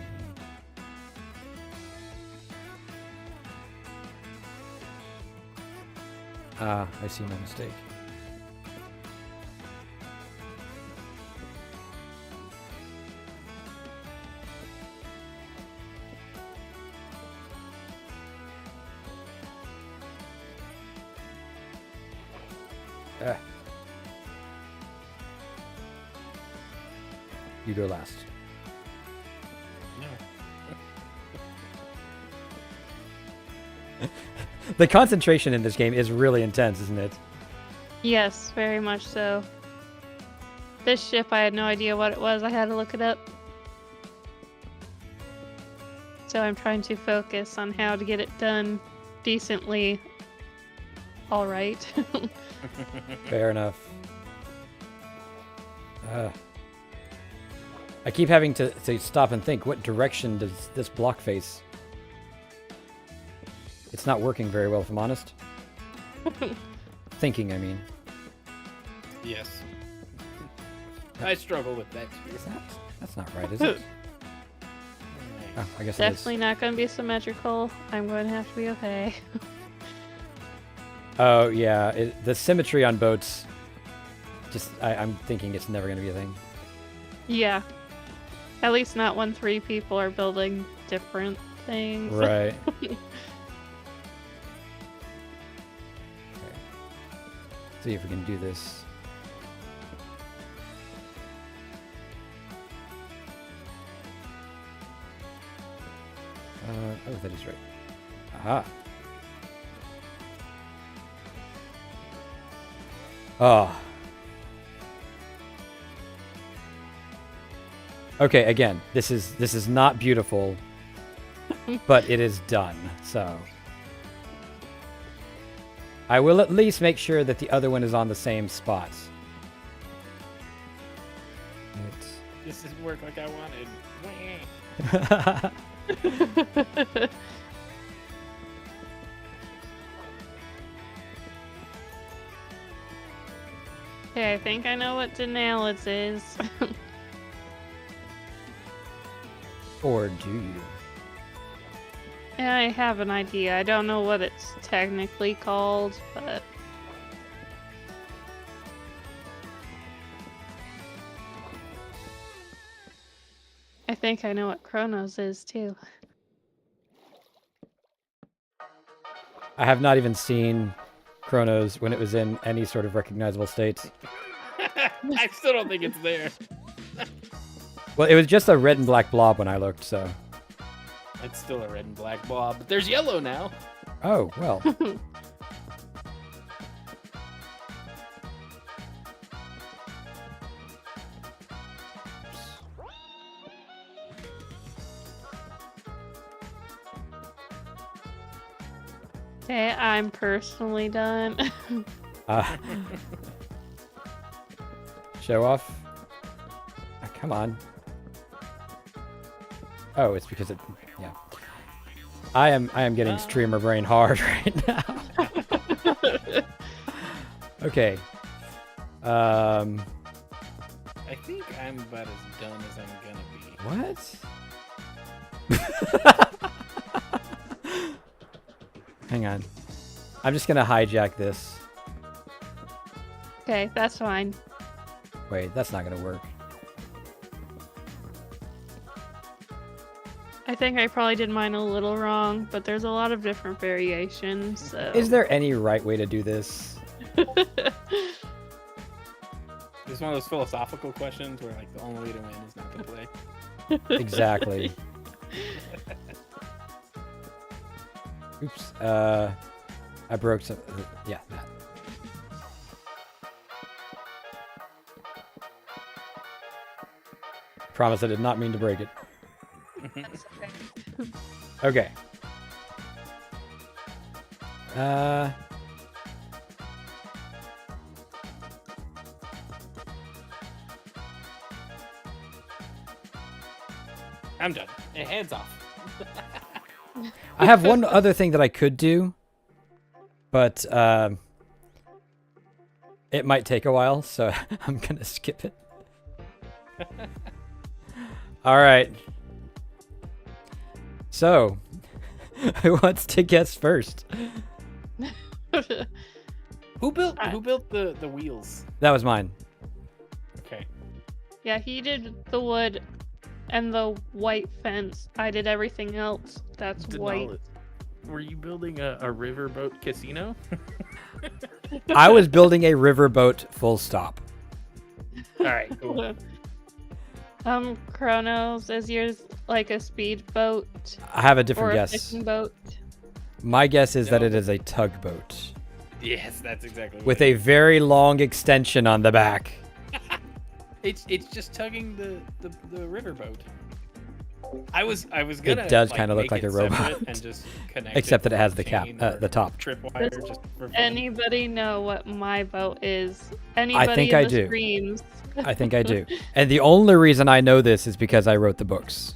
Ah, I see my mistake. Ah. You go last. The concentration in this game is really intense, isn't it? Yes, very much so. This ship, I had no idea what it was. I had to look it up. So I'm trying to focus on how to get it done decently. All right. Fair enough. I keep having to stop and think, what direction does this block face? It's not working very well, if I'm honest. Thinking, I mean. Yes. I struggle with that too. That's not right, is it? Oh, I guess it is. Definitely not going to be symmetrical. I'm going to have to be okay. Oh, yeah. The symmetry on boats, I'm thinking it's never going to be a thing. Yeah. At least not when 3 people are building different things. Right. Okay. See if we can do this. Oh, that is right. Aha. Oh. Okay, again, this is not beautiful, but it is done. So I will at least make sure that the other one is on the same spot. This didn't work like I wanted. Okay, I think I know what Denalids is. Or do you? Yeah, I have an idea. I don't know what it's technically called, but... I think I know what Chronos is, too. I have not even seen Chronos when it was in any sort of recognizable state. I still don't think it's there. Well, it was just a red and black blob when I looked, so... It's still a red and black blob, but there's yellow now. Oh, well. Okay, I'm personally done. Show off. Oh, come on. Oh, it's because it... Yeah. I am getting streamer brain hard right now. Okay. I think I'm about as done as I'm gonna be. What? Hang on. I'm just gonna hijack this. Okay, that's fine. Wait, that's not gonna work. I think I probably did mine a little wrong, but there's a lot of different variations, so... Is there any right way to do this? This just one of those philosophical questions where like the only way to win is not to play. Exactly. Oops. I broke some. Yeah. That. Promise I did not mean to break it. That's okay. Okay. I'm done. Hey, hands off. I have one other thing that I could do, but it might take a while, so I'm gonna skip it. All right. So, who wants to guess first? Who built the wheels? That was mine. Okay. Yeah, he did the wood and the white fence. I did everything else. That's white. Were you building a riverboat casino? I was building a riverboat. Full stop. All right. Cool. Chronos, is yours like a speedboat I have a or different a guess. fishing boat? My guess is that No. it is a tugboat Yes, that's exactly. with what a very long extension on the back. It's just tugging the riverboat. I was gonna. does like, kinda look make like it a robot. separate and just connect. Except that it has with the cap, chain or the top. tripwire. Does Just for fun. Anybody know what my boat is? Anybody think in I the do. streams? I think I do. And the only reason I know this is because I wrote the books.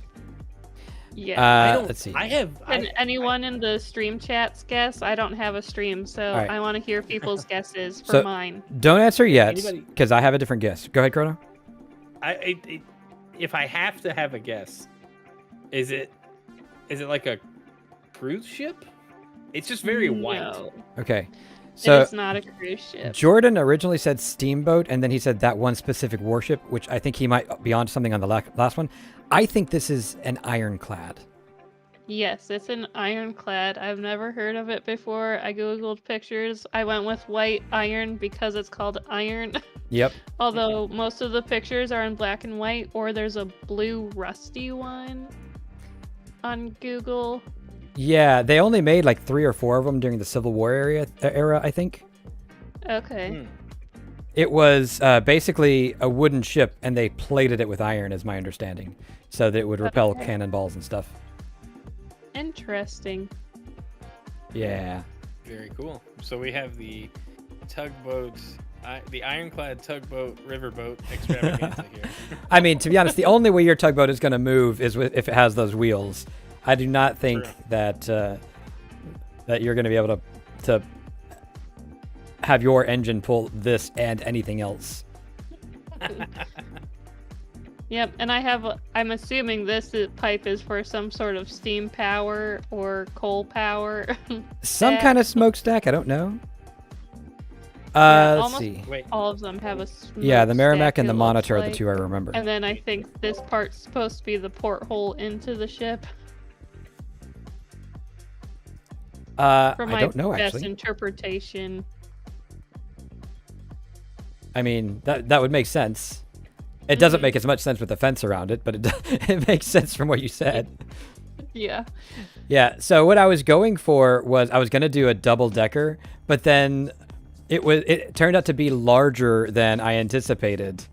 Yeah. Let's see. I have. Can anyone in the stream chats guess? I don't have a stream, so All right. I want to hear people's guesses for So- mine. Don't answer yet, Anybody- because I have a different guess. Go ahead, Chrono. If I have to have a guess, is it like a cruise ship? It's just very white. No, Okay. it So is not a cruise ship. Jordan originally said steamboat, and then he said that one specific warship, which I think he might be on something on the last one. I think this is an ironclad. Yes, it's an ironclad. I've never heard of it before. I googled pictures. I went with white iron because it's called iron. Yep. Although most of the pictures are in black and white, or there's a blue rusty one on Google. Yeah, they only made like 3 or 4 of them during the Civil War era, I think. Okay. It was basically a wooden ship, and they plated it with iron, is my understanding, so that it would repel Okay. cannonballs and stuff. Interesting. Yeah. Very cool. So we have the tugboat, the ironclad tugboat riverboat extravaganza here. I mean, to be honest, the only way your tugboat is going to move is if it has those wheels. I do not think True. that you're going to be able to have your engine pull this and anything else. Yep, and I'm assuming pipe is for some sort of steam power or coal power. Some Yeah. kind of smokestack. I don't know. Yeah, Let's almost see. Wait, All of them have a Yeah, the Merrimack smokestack, and the it looks Monitor are the like. 2 I remember. And then I think this part's supposed to be the porthole into the ship. I For my don't know, best actually. interpretation. I mean, that would make sense. It doesn't make as much sense with the fence around it, but it makes sense from what you said. Yeah. Yeah, so what I was going for was I was going to do a double decker, but then it turned out to be larger than I anticipated.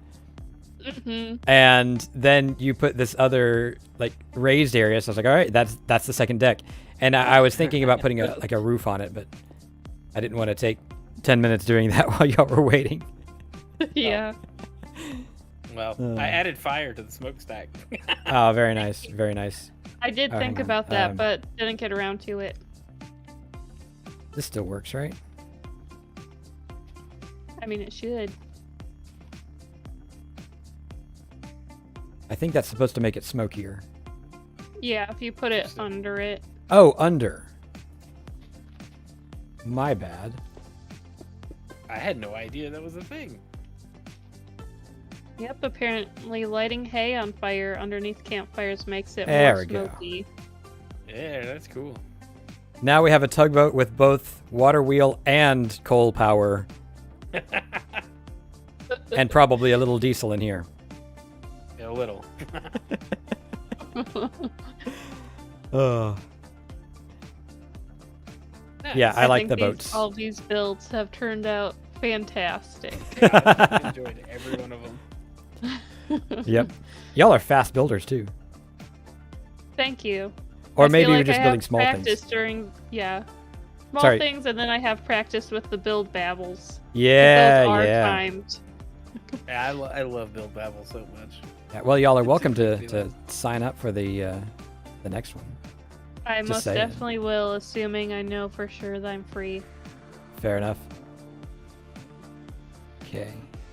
hmm And then you put this other like raised area, so I was like, all right, that's the second deck. And I was thinking about putting a roof on it, but I didn't want to take 10 minutes doing that while y'all were waiting. Yeah. well, I added fire to the smokestack. Oh, very nice, very nice. I did Oh, think hang on. about that, but didn't get around to it. This still works, right? I mean, it should. I think that's supposed to make it smokier. Yeah, if you put it Interesting. under it. Oh, under. My bad. I had no idea that was a thing. Yep, apparently lighting hay on fire underneath campfires makes it There more we go. smoky. Yeah, that's cool. Now we have a tugboat with both water wheel and coal power. And probably a little diesel in here. A little. Oh. Nice. Yeah, I like think the these- boats. All these builds have turned out fantastic. I've enjoyed every one of them. Yep. Y'all are fast builders too. Thank you. Or I maybe feel you're like just I building have small practice things. during small Sorry. things, and then I have practice with the build babbles. Yeah, Those are yeah. timed. Yeah, I love Build Babel so much. Yeah, well, y'all are It's welcome super to easy. sign up for the next one. I Just most saying. definitely will, assuming I know for sure that I'm free. Fair enough. Okay.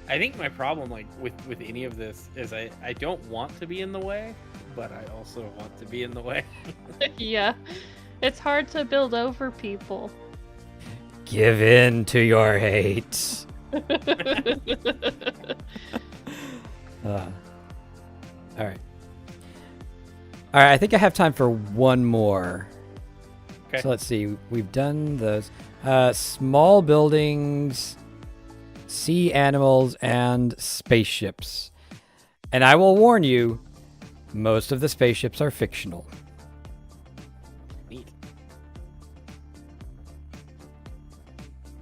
I think my problem, like with any of this, is I don't want to be in the way, but I also want to be in the way. Yeah, it's hard to build over people. Give in to your hate. All right. All right, I think I have time for one more. Okay. So let's see. We've done those. Small buildings, sea animals, and spaceships. And I will warn you, most of the spaceships are fictional. Neat.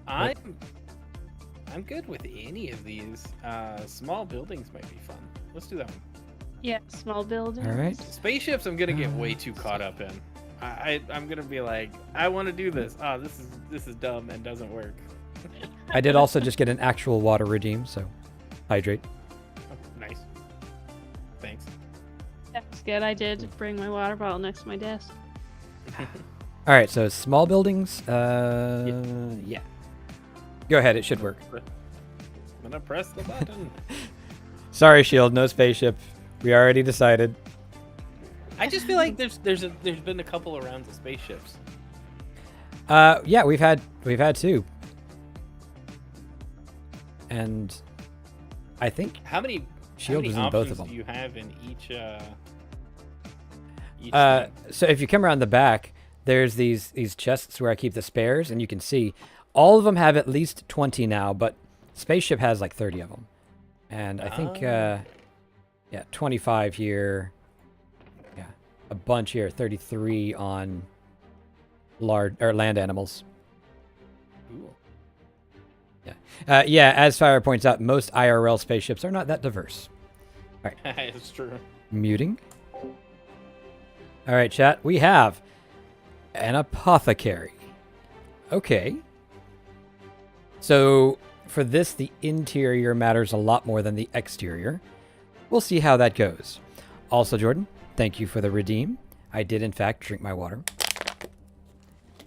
I'm good with any of these. Small buildings might be fun. Let's do that one. Yeah, small buildings. All right. Spaceships, I'm gonna get way too caught up in. I'm gonna be like, I want to do this. Oh, this is dumb and doesn't work. I did also just get an actual water redeem, so hydrate. Oh, nice. Thanks. That's good. I did bring my water bottle next to my desk. All right, so small buildings. Yeah. Go ahead. It should work. I'm gonna press the button. Sorry, Shield. No spaceship. We already decided. I just feel like there's been a couple of rounds of spaceships. Yeah, we've had two. And I think How many Shield how was many in both of options them. do you have in each thing? So if you come around the back, there's these chests where I keep the spares, and you can see all of them have at least 20 now, but Spaceship has like 30 of them. And I think, Ah. yeah, 25 here. Yeah, a bunch here, 33 on land animals. Cool. Yeah, as Fire points out, most IRL spaceships are not that diverse. It's true. Muting. All right, chat. We have an apothecary. Okay. So for this, the interior matters a lot more than the exterior. We'll see how that goes. Also, Jordan, thank you for the redeem. I did, in fact, drink my water.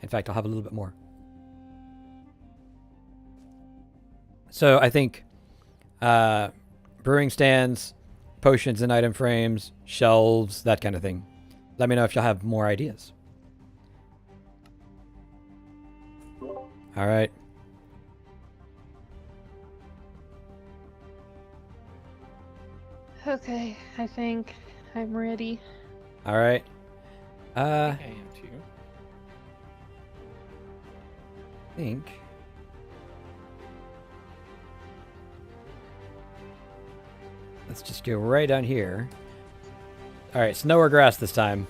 In fact, I'll have a little bit more. So I think brewing stands, potions and item frames, shelves, that kind of thing. Let me know if you'll have more ideas. All right. Okay, I think I'm ready. All right. I am too. Think. Let's just go right down here. All right, snow or grass this time.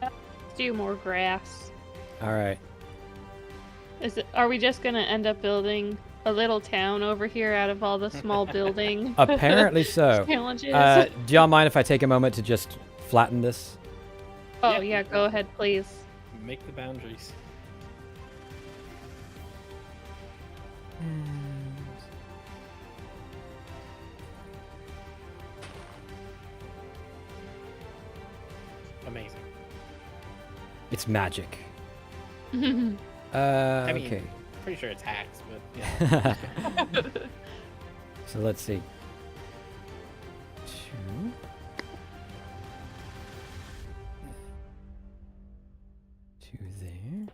Let's do more grass. All right. Are we just gonna end up building a little town over here out of all the small building Apparently so. challenges? Do y'all mind if I take a moment to just flatten this? Oh yeah, go ahead, please. Make the boundaries. Amazing. It's magic. I mean, Okay. pretty sure it's hacks, but yeah. So let's see. 2. Two there.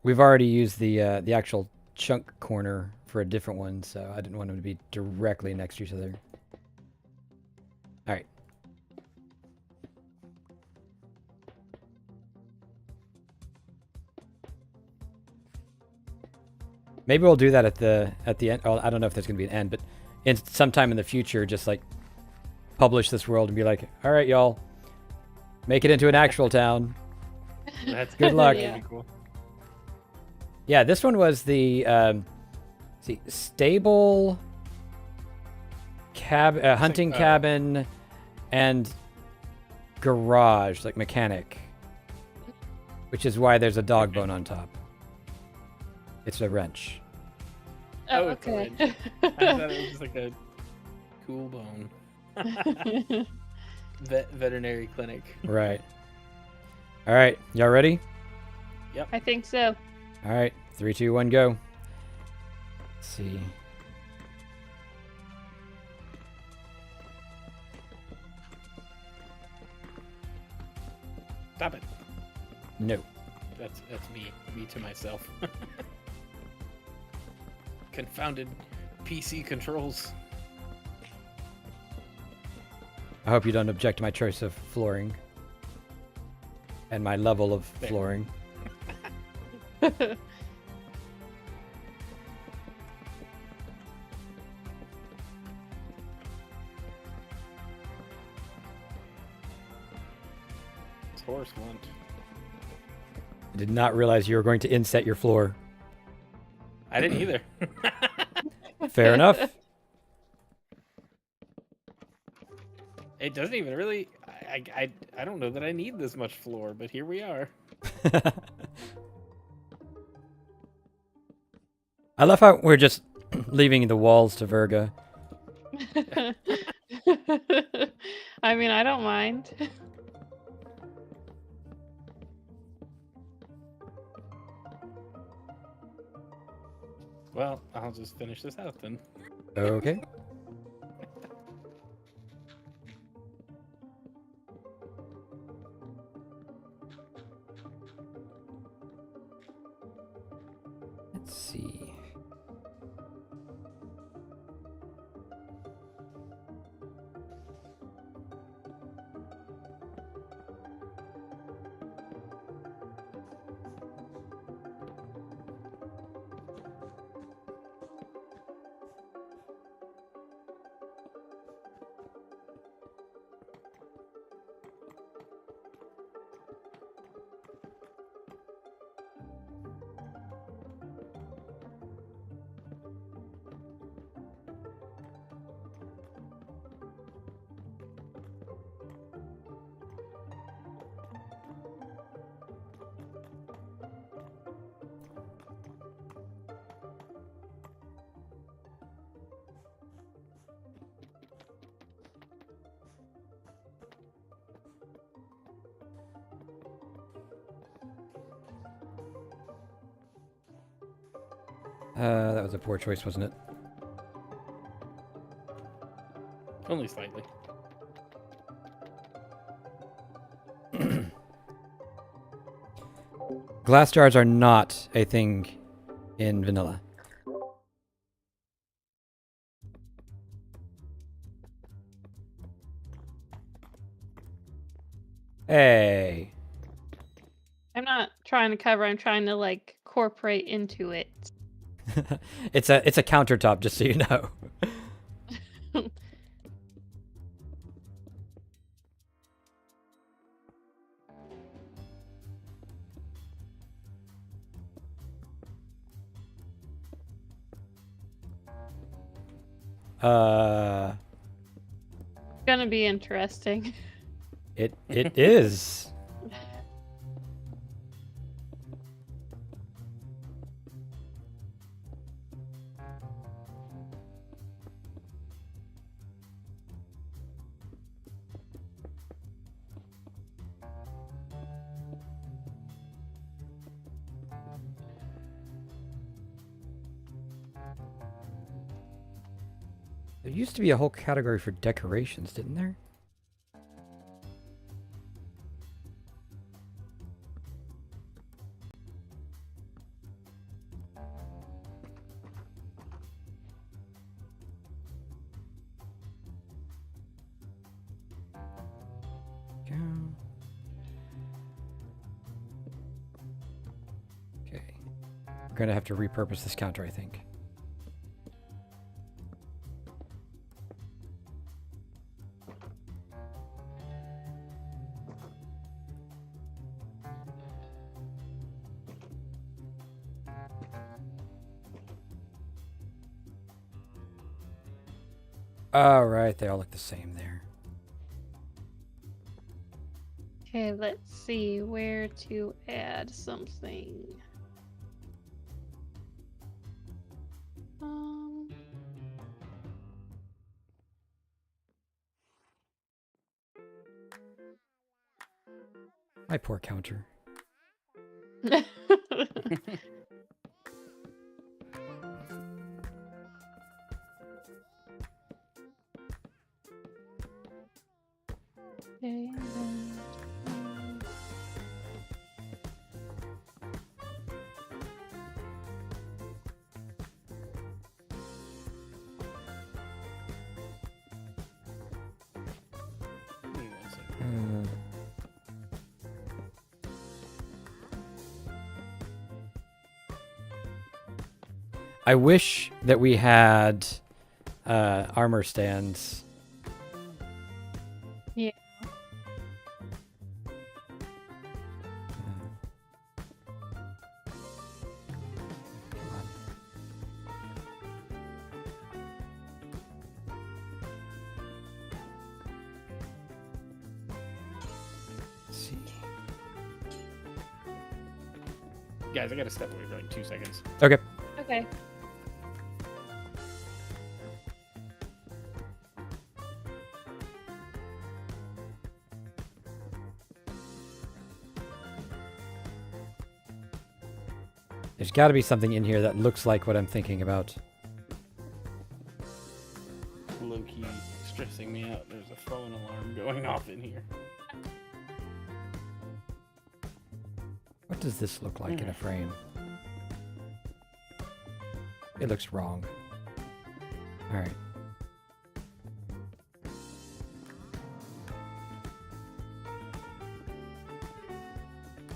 We've already used the actual chunk corner for a different one, so I didn't want them to be directly next to each other. All right. Maybe we'll do that at the end. Oh, I don't know if there's gonna be an end, but in sometime in the future, just like publish this world and be like, all right, y'all, make it into an actual town. That's Good luck. Yeah. That'd be cool. Yeah, this one was the stable hunting cabin and garage, like mechanic, which is why there's a dog bone on top. It's a wrench. Oh, it's a okay. wrench. I thought it was just like a cool bone. Veterinary clinic. Right. All right, y'all ready? I think so. All right, 3, 2, 1, go. Let's see. Stop it. No. That's me to myself. Confounded PC controls. I hope you don't object to my choice of flooring and my level of There. flooring. This horse went. I did not realize you were going to inset your floor. I didn't either. Fair enough. It doesn't even really. I don't know that I need this much floor, but here we are. I love how we're just leaving the walls to Virga. I mean, I don't mind. Well, I'll just finish this out then. Okay. Let's see. That was a poor choice, wasn't it? Only slightly. Glass jars are not a thing in vanilla. Hey. I'm not trying to cover, I'm trying to like incorporate into it. It's a countertop, just so you know. It's gonna be interesting. It is. There used to be a whole category for decorations, didn't there? Go. Okay. going to have to repurpose this counter, I think. All right, they all look the same there. Okay, let's see where to add something. My poor counter. Okay, and then, Give me 1 second. I wish that we had armor stands. Yeah. Come on. Let's see. Guys, I gotta step away for like 2 seconds. Okay. okay. There's got to be something in here that looks like what I'm thinking about. Low key stressing me out. There's a phone alarm going off in here. What does this look like in a frame? It looks wrong. All right.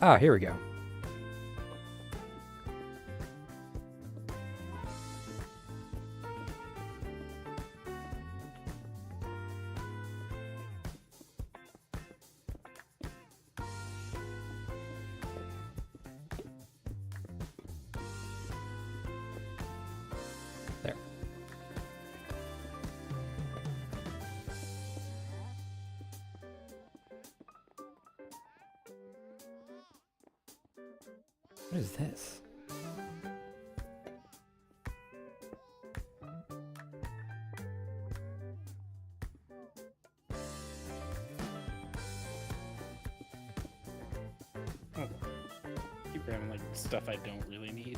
Ah, here we go. There. What is this? Oh, keep grabbing like stuff I don't really need.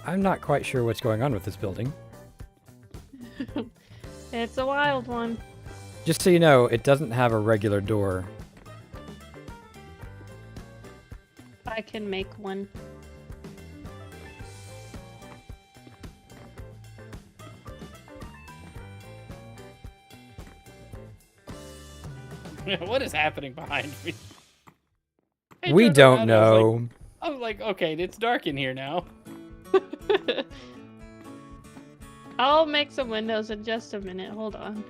I'm not quite sure what's going on with this building. It's a wild one. Just so you know, it doesn't have a regular door. I can make one. What is happening behind me? I We turned don't around, I was like- know. I was like, okay, it's dark in here now. I'll make some windows in just a minute. Hold on.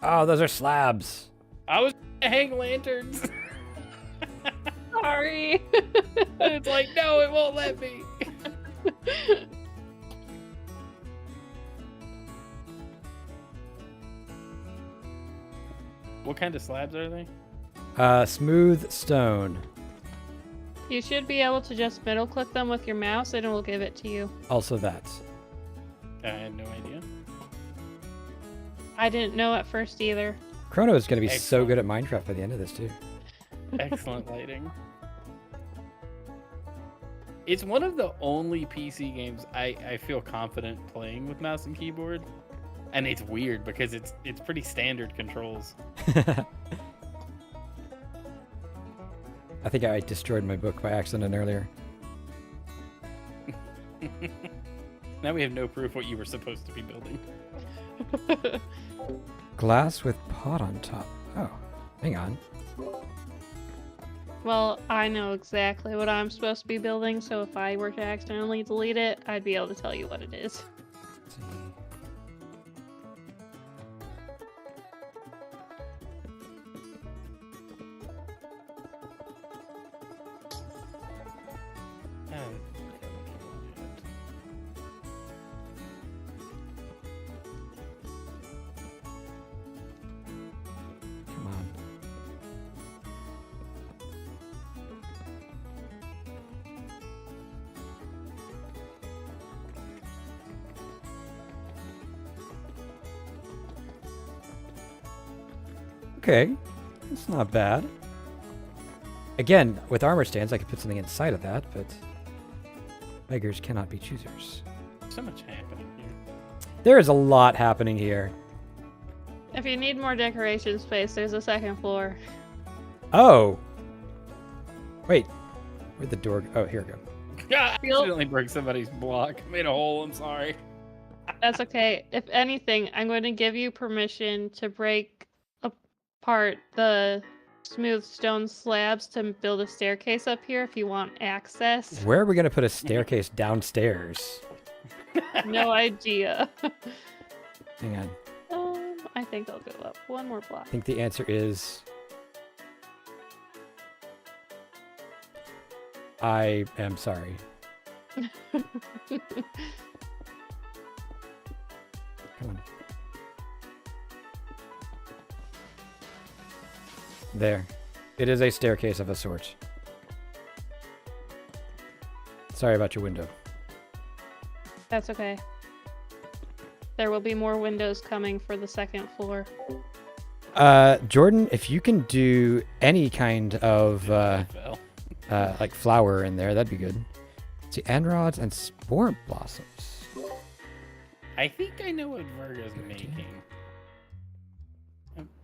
Oh, those are slabs. I was gonna hang lanterns. Sorry. It's like, no, it won't let me. What kind of slabs are they? Smooth stone. You should be able to just middle click them with your mouse and it will give it to you. Also that. I had no idea. I didn't know at first either. Chrono is going to be so Excellent. good at Minecraft by the end of this, too. Excellent lighting. It's one of the only PC games I feel confident playing with mouse and keyboard. And it's weird because it's pretty standard controls. I think I destroyed my book by accident earlier. Now we have no proof what you were supposed to be building. Glass with pot on top. Oh, hang on. Well, I know exactly what I'm supposed to be building, so if I were to accidentally delete it, I'd be able to tell you what it is. Let's see. Come on. Okay, that's not bad. Again, with armor stands, I could put something inside of that, but beggars cannot be choosers. So much happening here. There is a lot happening here. If you need more decoration space, there's a second floor. Oh! Wait, where'd the door go? Oh, here we go. Yeah, I accidentally broke somebody's block. Made a hole, I'm sorry. That's okay. If anything, I'm going to give you permission to break apart the smooth stone slabs to build a staircase up here if you want access. Where are we going to put a staircase downstairs? No idea. Hang on. I think I'll go up one more block. I think the answer is... I am sorry. Come on. There. It is a staircase of a sort. Sorry about your window. That's okay. There will be more windows coming for the second floor. Jordan, if you can do any kind of Fell. like flower in there, that'd be good. Let's see, end rods and spore blossoms. I think I know what Virgo's making.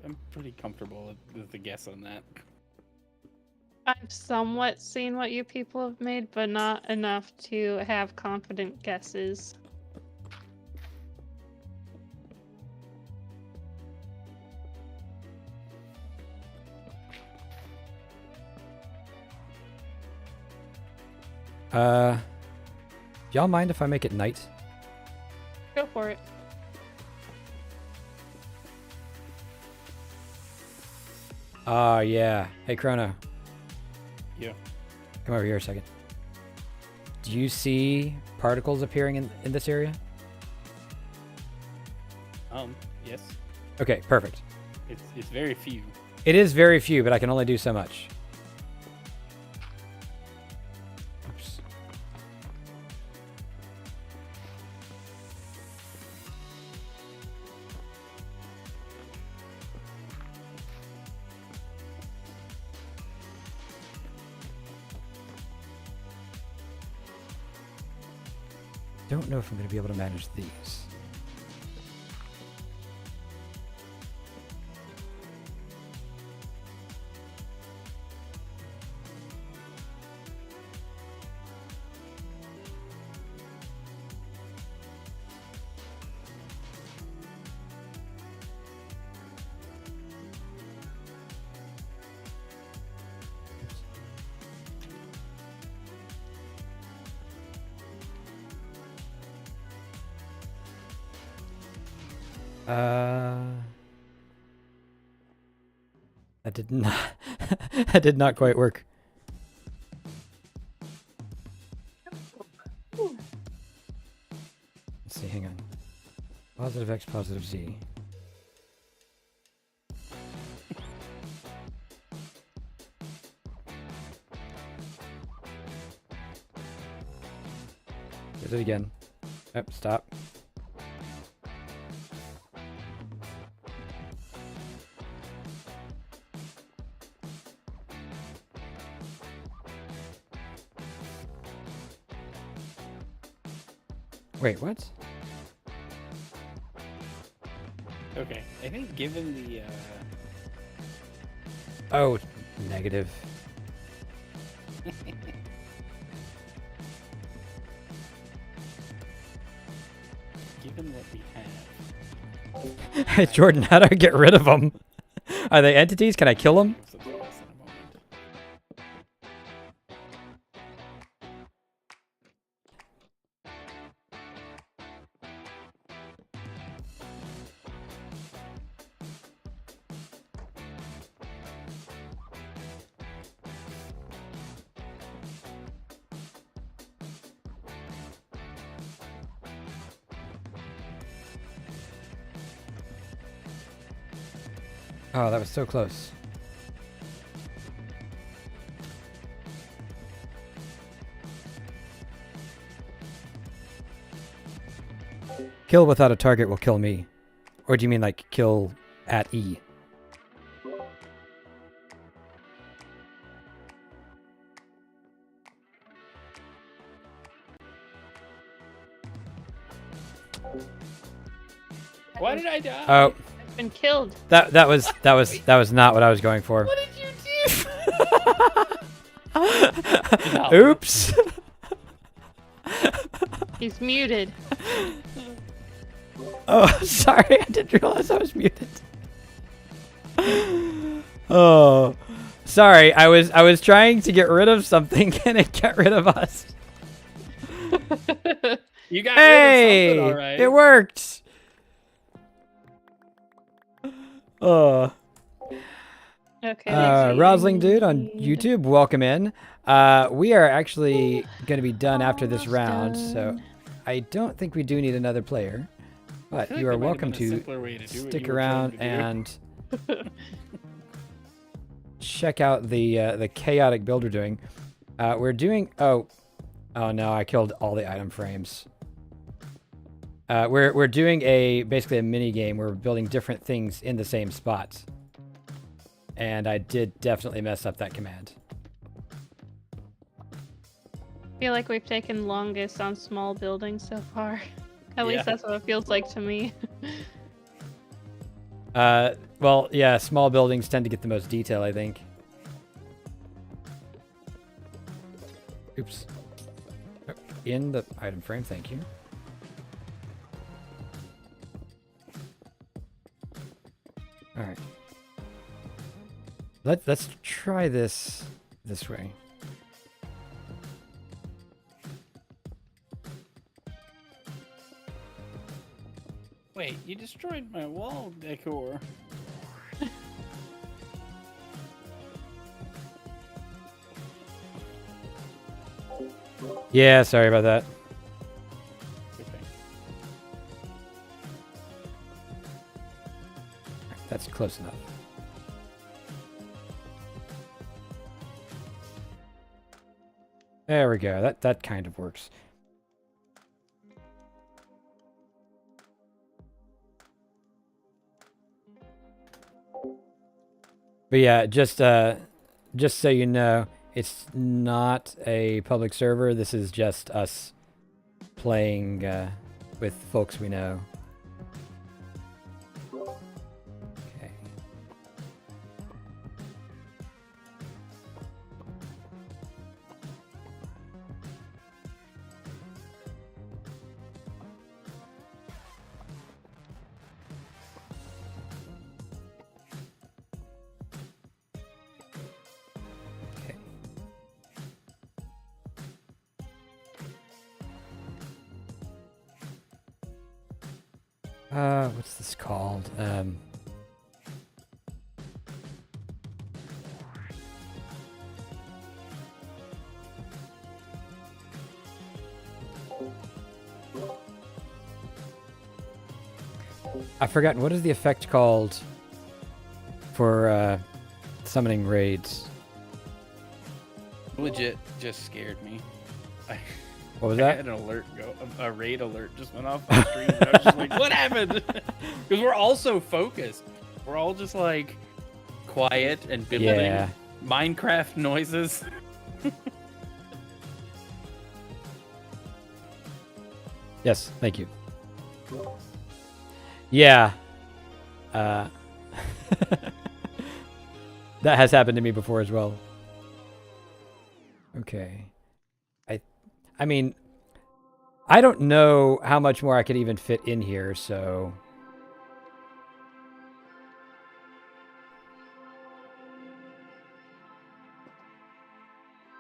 I'm pretty comfortable with the guess on that. I've somewhat seen what you people have made, but not enough to have confident guesses. Y'all mind if I make it night? Go for it. Yeah. Hey, Chrono. Yeah. Come over here a second. Do you see particles appearing in this area? Yes. Okay, perfect. It's very few. It is very few, but I can only do so much. Oops. Don't know if I'm going to be able to manage these. That did not that did not quite work. Let's see, hang on. Positive X, positive Z. Did it again. Yep, stop. Wait, what? Okay, I think given the Oh, negative. Give them what we have. Hey, Jordan, how do I get rid of them? Are they entities? Can I kill them? So do this in a moment. Oh, that was so close. Kill without a target will kill me. Or do you mean like kill at E? Why did I die? Oh, I've been killed. that was not what I was going for. What did you do? Oops. He's muted. Oh, sorry. I didn't realize I was muted. Oh, sorry. I was trying to get rid of something and it got rid of us. You got rid of Hey, something, all right. it worked. Oh. Okay. Rosling Dude on YouTube, welcome in. We are actually going to be done after this Almost round, done. so I don't think we do need another player. I But feel you like are there might have welcome been a to simpler way to do what stick you were trying around to do. and check out the chaotic build we're doing. We're doing oh no, I killed all the item frames. We're doing basically a mini game where we're building different things in the same spots. And I did definitely mess up that command. I feel like we've taken longest on small buildings so far. At Yeah. least that's what it feels like to me. Well, yeah, small buildings tend to get the most detail, I think. Oops. In the item frame, thank you. All right. Let's try this way. Wait, you destroyed my wall decor. Yeah, sorry about that. Okay. That's close enough. There we go. That kind of works. But yeah, just so you know, it's not a public server. This is just us playing with folks we know. Okay. Okay. What's this called? I've forgotten. What is the effect called for summoning raids? Legit just scared me. What was I that? had an alert go. A raid alert just went off on stream. And I was just like, what happened? Because we're all so focused. We're all just like quiet and building Yeah. Minecraft noises. Yes, thank you. Yeah. That has happened to me before as well. Okay. I mean, I don't know how much more I could even fit in here, so...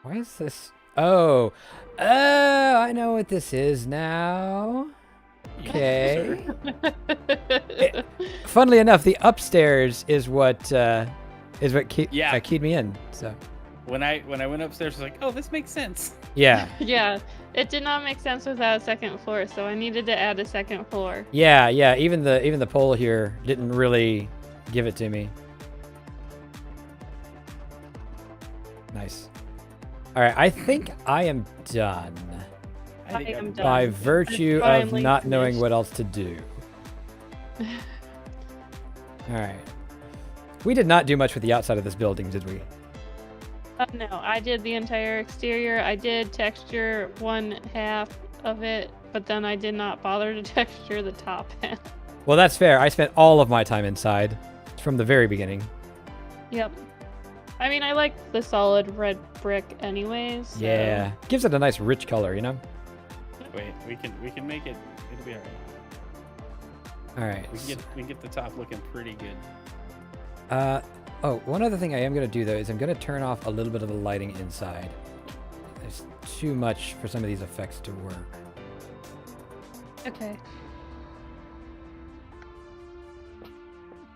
Why is this? Oh, I know what this is now. Okay. Funnily enough, the upstairs is what keyed me in. So When I went upstairs, I was like, oh, this makes sense. yeah, Yeah, it did not make sense without a second floor, so I needed to add a second floor. yeah. Even the pole here didn't really give it to me. Nice. All right, I think I am done. I am done. By virtue I'm of finally not knowing finished. what else to do. All right. We did not do much with the outside of this building, did we? No, I did the entire exterior. I did texture one half of it, but then I did not bother to texture the top half. Well, that's fair. I spent all of my time inside from the very beginning. Yep. I mean, I like the solid red brick anyways. So. Yeah. Gives it a nice rich color, you know? Wait, we can make it. It'll be alright. All right. We can get the top looking pretty good. Oh, one other thing I am going to do, though, is I'm going to turn off a little bit of the lighting inside. There's too much for some of these effects to work. Okay.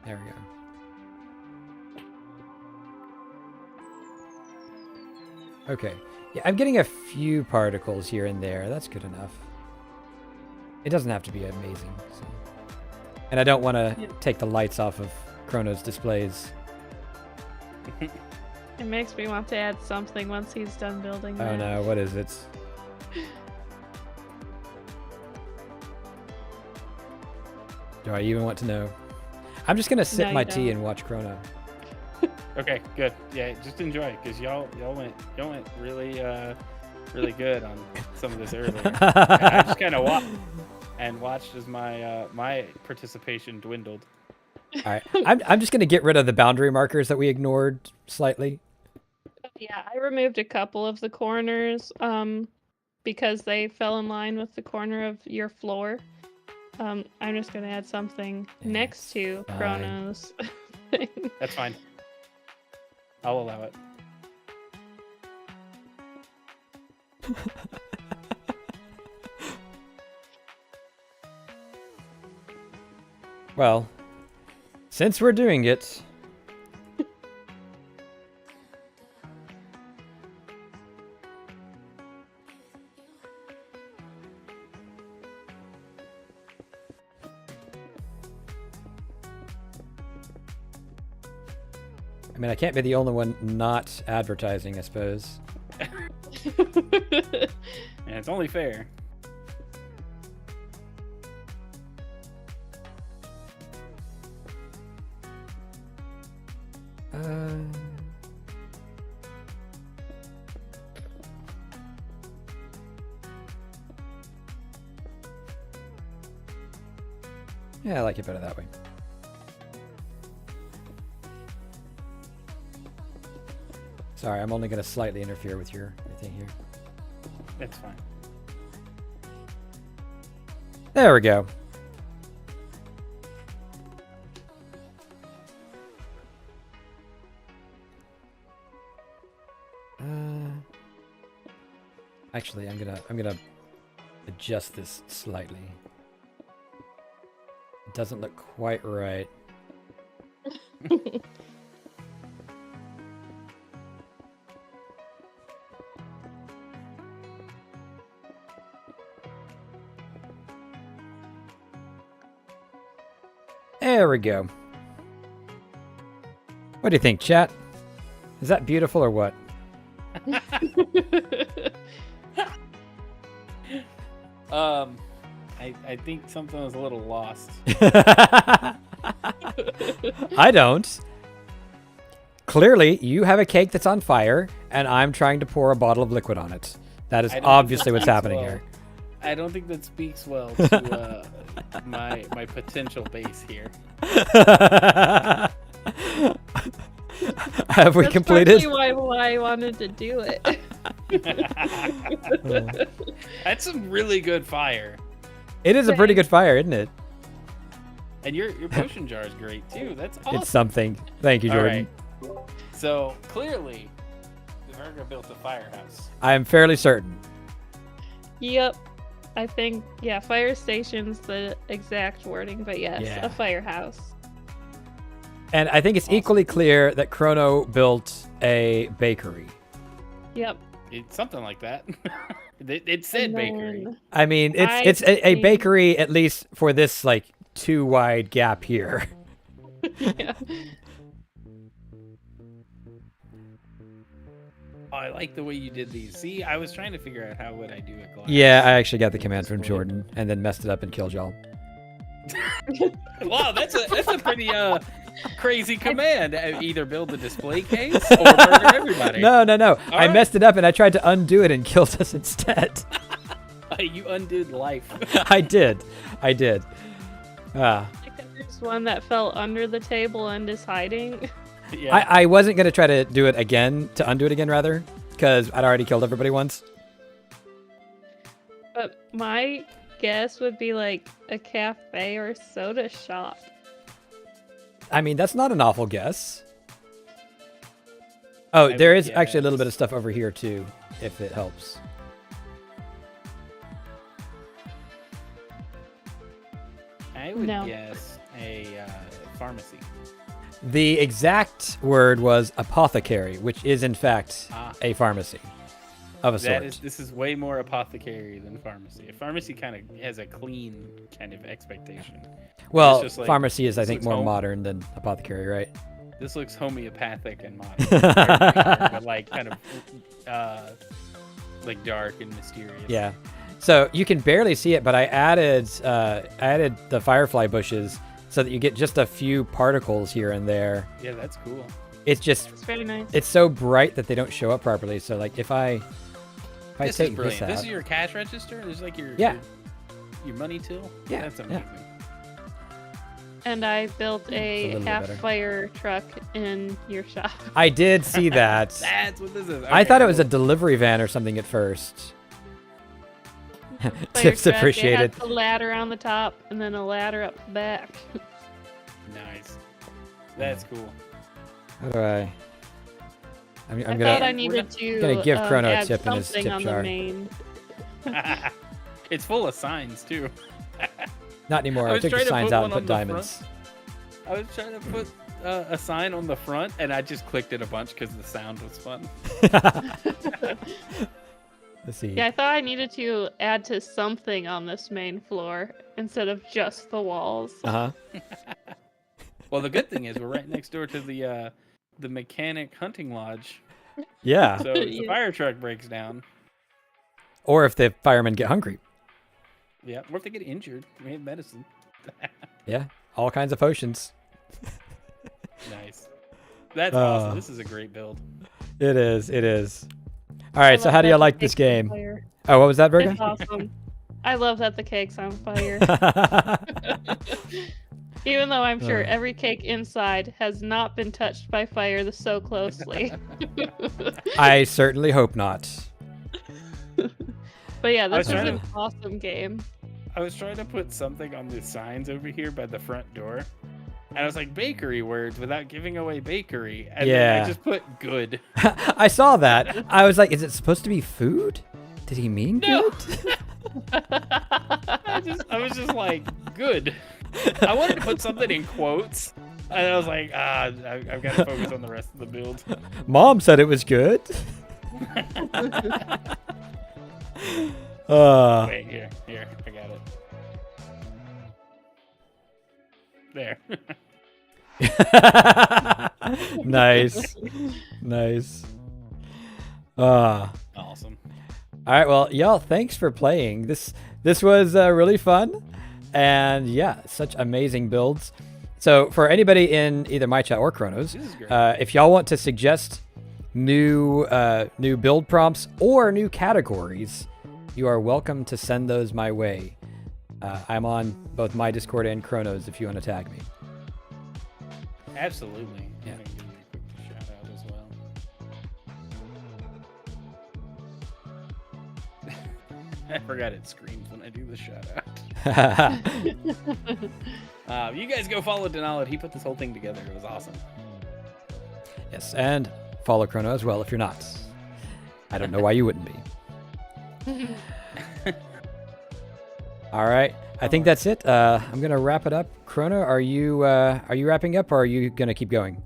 There we go. Okay. Yeah, I'm getting a few particles here and there. That's good enough. It doesn't have to be amazing. So. And I don't want to take the lights off of Chrono's displays. It makes me want to add something once he's done building that. Oh no, what is it? Do I even want to know? I'm just going to sip No, my you tea don't. and watch Chrono. Okay, good. Yeah, just enjoy because y'all went really good on some of this earlier. And I just kind of watched as my participation dwindled. All right. I'm just going to get rid of the boundary markers that we ignored slightly. Yeah, I removed a couple of the corners because they fell in line with the corner of your floor. I'm just going to add something next to fine. Chrono's thing. That's fine. I'll allow it. Well, since we're doing it, I mean, I can't be the only one not advertising, I suppose. And it's only fair. Yeah, I like it better that way. Sorry, I'm only going to slightly interfere with your thing here. That's fine. There we go. Actually, I'm gonna adjust this slightly. It doesn't look quite right. There we go. What do you think, chat? Is that beautiful or what? I think something was a little lost. I don't. Clearly, you have a cake that's on fire, and I'm trying to pour a bottle of liquid on it. That is I don't obviously think what's that happening speaks here. I don't think that speaks well to my potential base here. Have we That's completed? partly why I wanted to do it. That's some really good fire. It is a pretty good fire, isn't it? And your potion jar is great too. That's awesome. It's something. Thank you, All Jordan. right. So clearly, the Virgo built a firehouse. I am fairly certain. Yep. I think, yeah, fire station's the exact wording, but yes, Yeah. a firehouse. And I think it's equally clear that Chrono built a bakery. Yep. It's something like that. It said And bakery. then- I mean, I it's a think- bakery, at least for this, like, too wide gap here. Yeah. Oh, I like the way you did these. See, I was trying to figure out how would I do a collage. Yeah, I actually got the command from Jordan and then messed it up and killed y'all. Wow, that's a pretty crazy command. Either build a display case or murder everybody. No. I right. messed it up and I tried to undo it and killed us instead. You undid life. I did. I think there's one that fell under the table and is hiding. Yeah. I wasn't going to try to do it again, to undo it again, rather, because I'd already killed everybody once. But my guess would be like a cafe or soda shop. I mean, that's not an awful guess. Oh, I there would is actually a little bit guess- of stuff over here, too, if it helps. I would No. guess a pharmacy. The exact word was apothecary, which is, in fact, Ah. a pharmacy of a sort. This is way more apothecary than pharmacy. A pharmacy kind of has a clean kind of expectation. Well, just like- pharmacy is, I this think, looks more home- modern than apothecary, right? This looks homeopathic and modern, but like kind of like dark and mysterious. Yeah. So you can barely see it, but I added the firefly bushes so that you get just a few particles here and there. Yeah, that's cool. It's just, It's very nice. it's so bright that they don't show up properly. So like if I This is take brilliant. this This out, is your cash register. This is like your Yeah. your money till. Yeah, That's yeah. amazing. And I built a a little bit half better. fire truck in your shop. I did see that. That's what this is. I Okay, thought it was a cool. delivery van or something at first. Fire Tips truck, appreciated. It has a ladder on the top and then a ladder up the back. Nice. That's cool. How do I? I'm I gonna. thought I needed to gonna give Chrono a add tip in his something tip on jar. the main. It's full of signs too. Not anymore. I I was took the trying to signs put out one and put on the diamonds. I was trying to put a sign on the front, and I just clicked it a bunch because the sound was fun. Let's see. Yeah, I thought I needed to add to something on this main floor instead of just the walls. Uh huh. Well, the good thing is we're right next door to the mechanic hunting lodge. Yeah. So if the Yeah. fire truck breaks down, Or if the firemen get hungry. yeah, or if they get injured, we have medicine. Yeah. All kinds of potions. Nice. That's Uh, awesome. This is a great build. It is. It is. All right. I So love how do that you the like this cake's on game? fire. Oh, what was that, Virgo? It's awesome. I love that the cake's on fire. Even though I'm sure every cake inside has not been touched by fire so closely. I certainly hope not. But yeah, I was this is trying an to- awesome game. I was trying to put something on the signs over here by the front door. And I was like, bakery words without giving away bakery. And then Yeah. I just put good. I saw that. I was like, is it supposed to be food? Did he mean No. good? I was just like, good. I wanted to put something in quotes. And I was like, I've got to focus on the rest of the build. Mom said it was good. Wait, here, I got it. There. Nice. Nice. Awesome. All right, well, y'all, thanks for playing. This was really fun, and yeah, such amazing builds. So for anybody in either my chat or Chronos, This is great. if y'all want to suggest new build prompts or new categories, you are welcome to send those my way. I'm on both my Discord and Chronos if you want to tag me. Absolutely. Yeah. I'm gonna give you a quick shout out as well. forgot it screams when I do the shout out. You guys go follow Denali. He put this whole thing together. It was awesome. Yes, and follow Chrono as well if you're not. I don't know why you wouldn't be. All right, I think that's it. I'm gonna wrap it up. Chrono, are you wrapping up, or are you gonna keep going?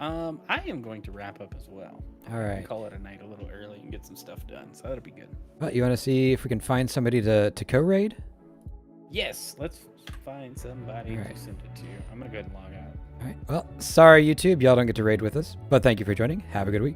I am going to wrap up as well. All right. Call it a night a little early and get some stuff done. So that'll be good. Well, you want to see if we can find somebody to co-raid? Yes, let's find somebody All right. to send it to. I'm gonna go ahead and log out. All right. Well, sorry YouTube, y'all don't get to raid with us, but thank you for joining. Have a good week.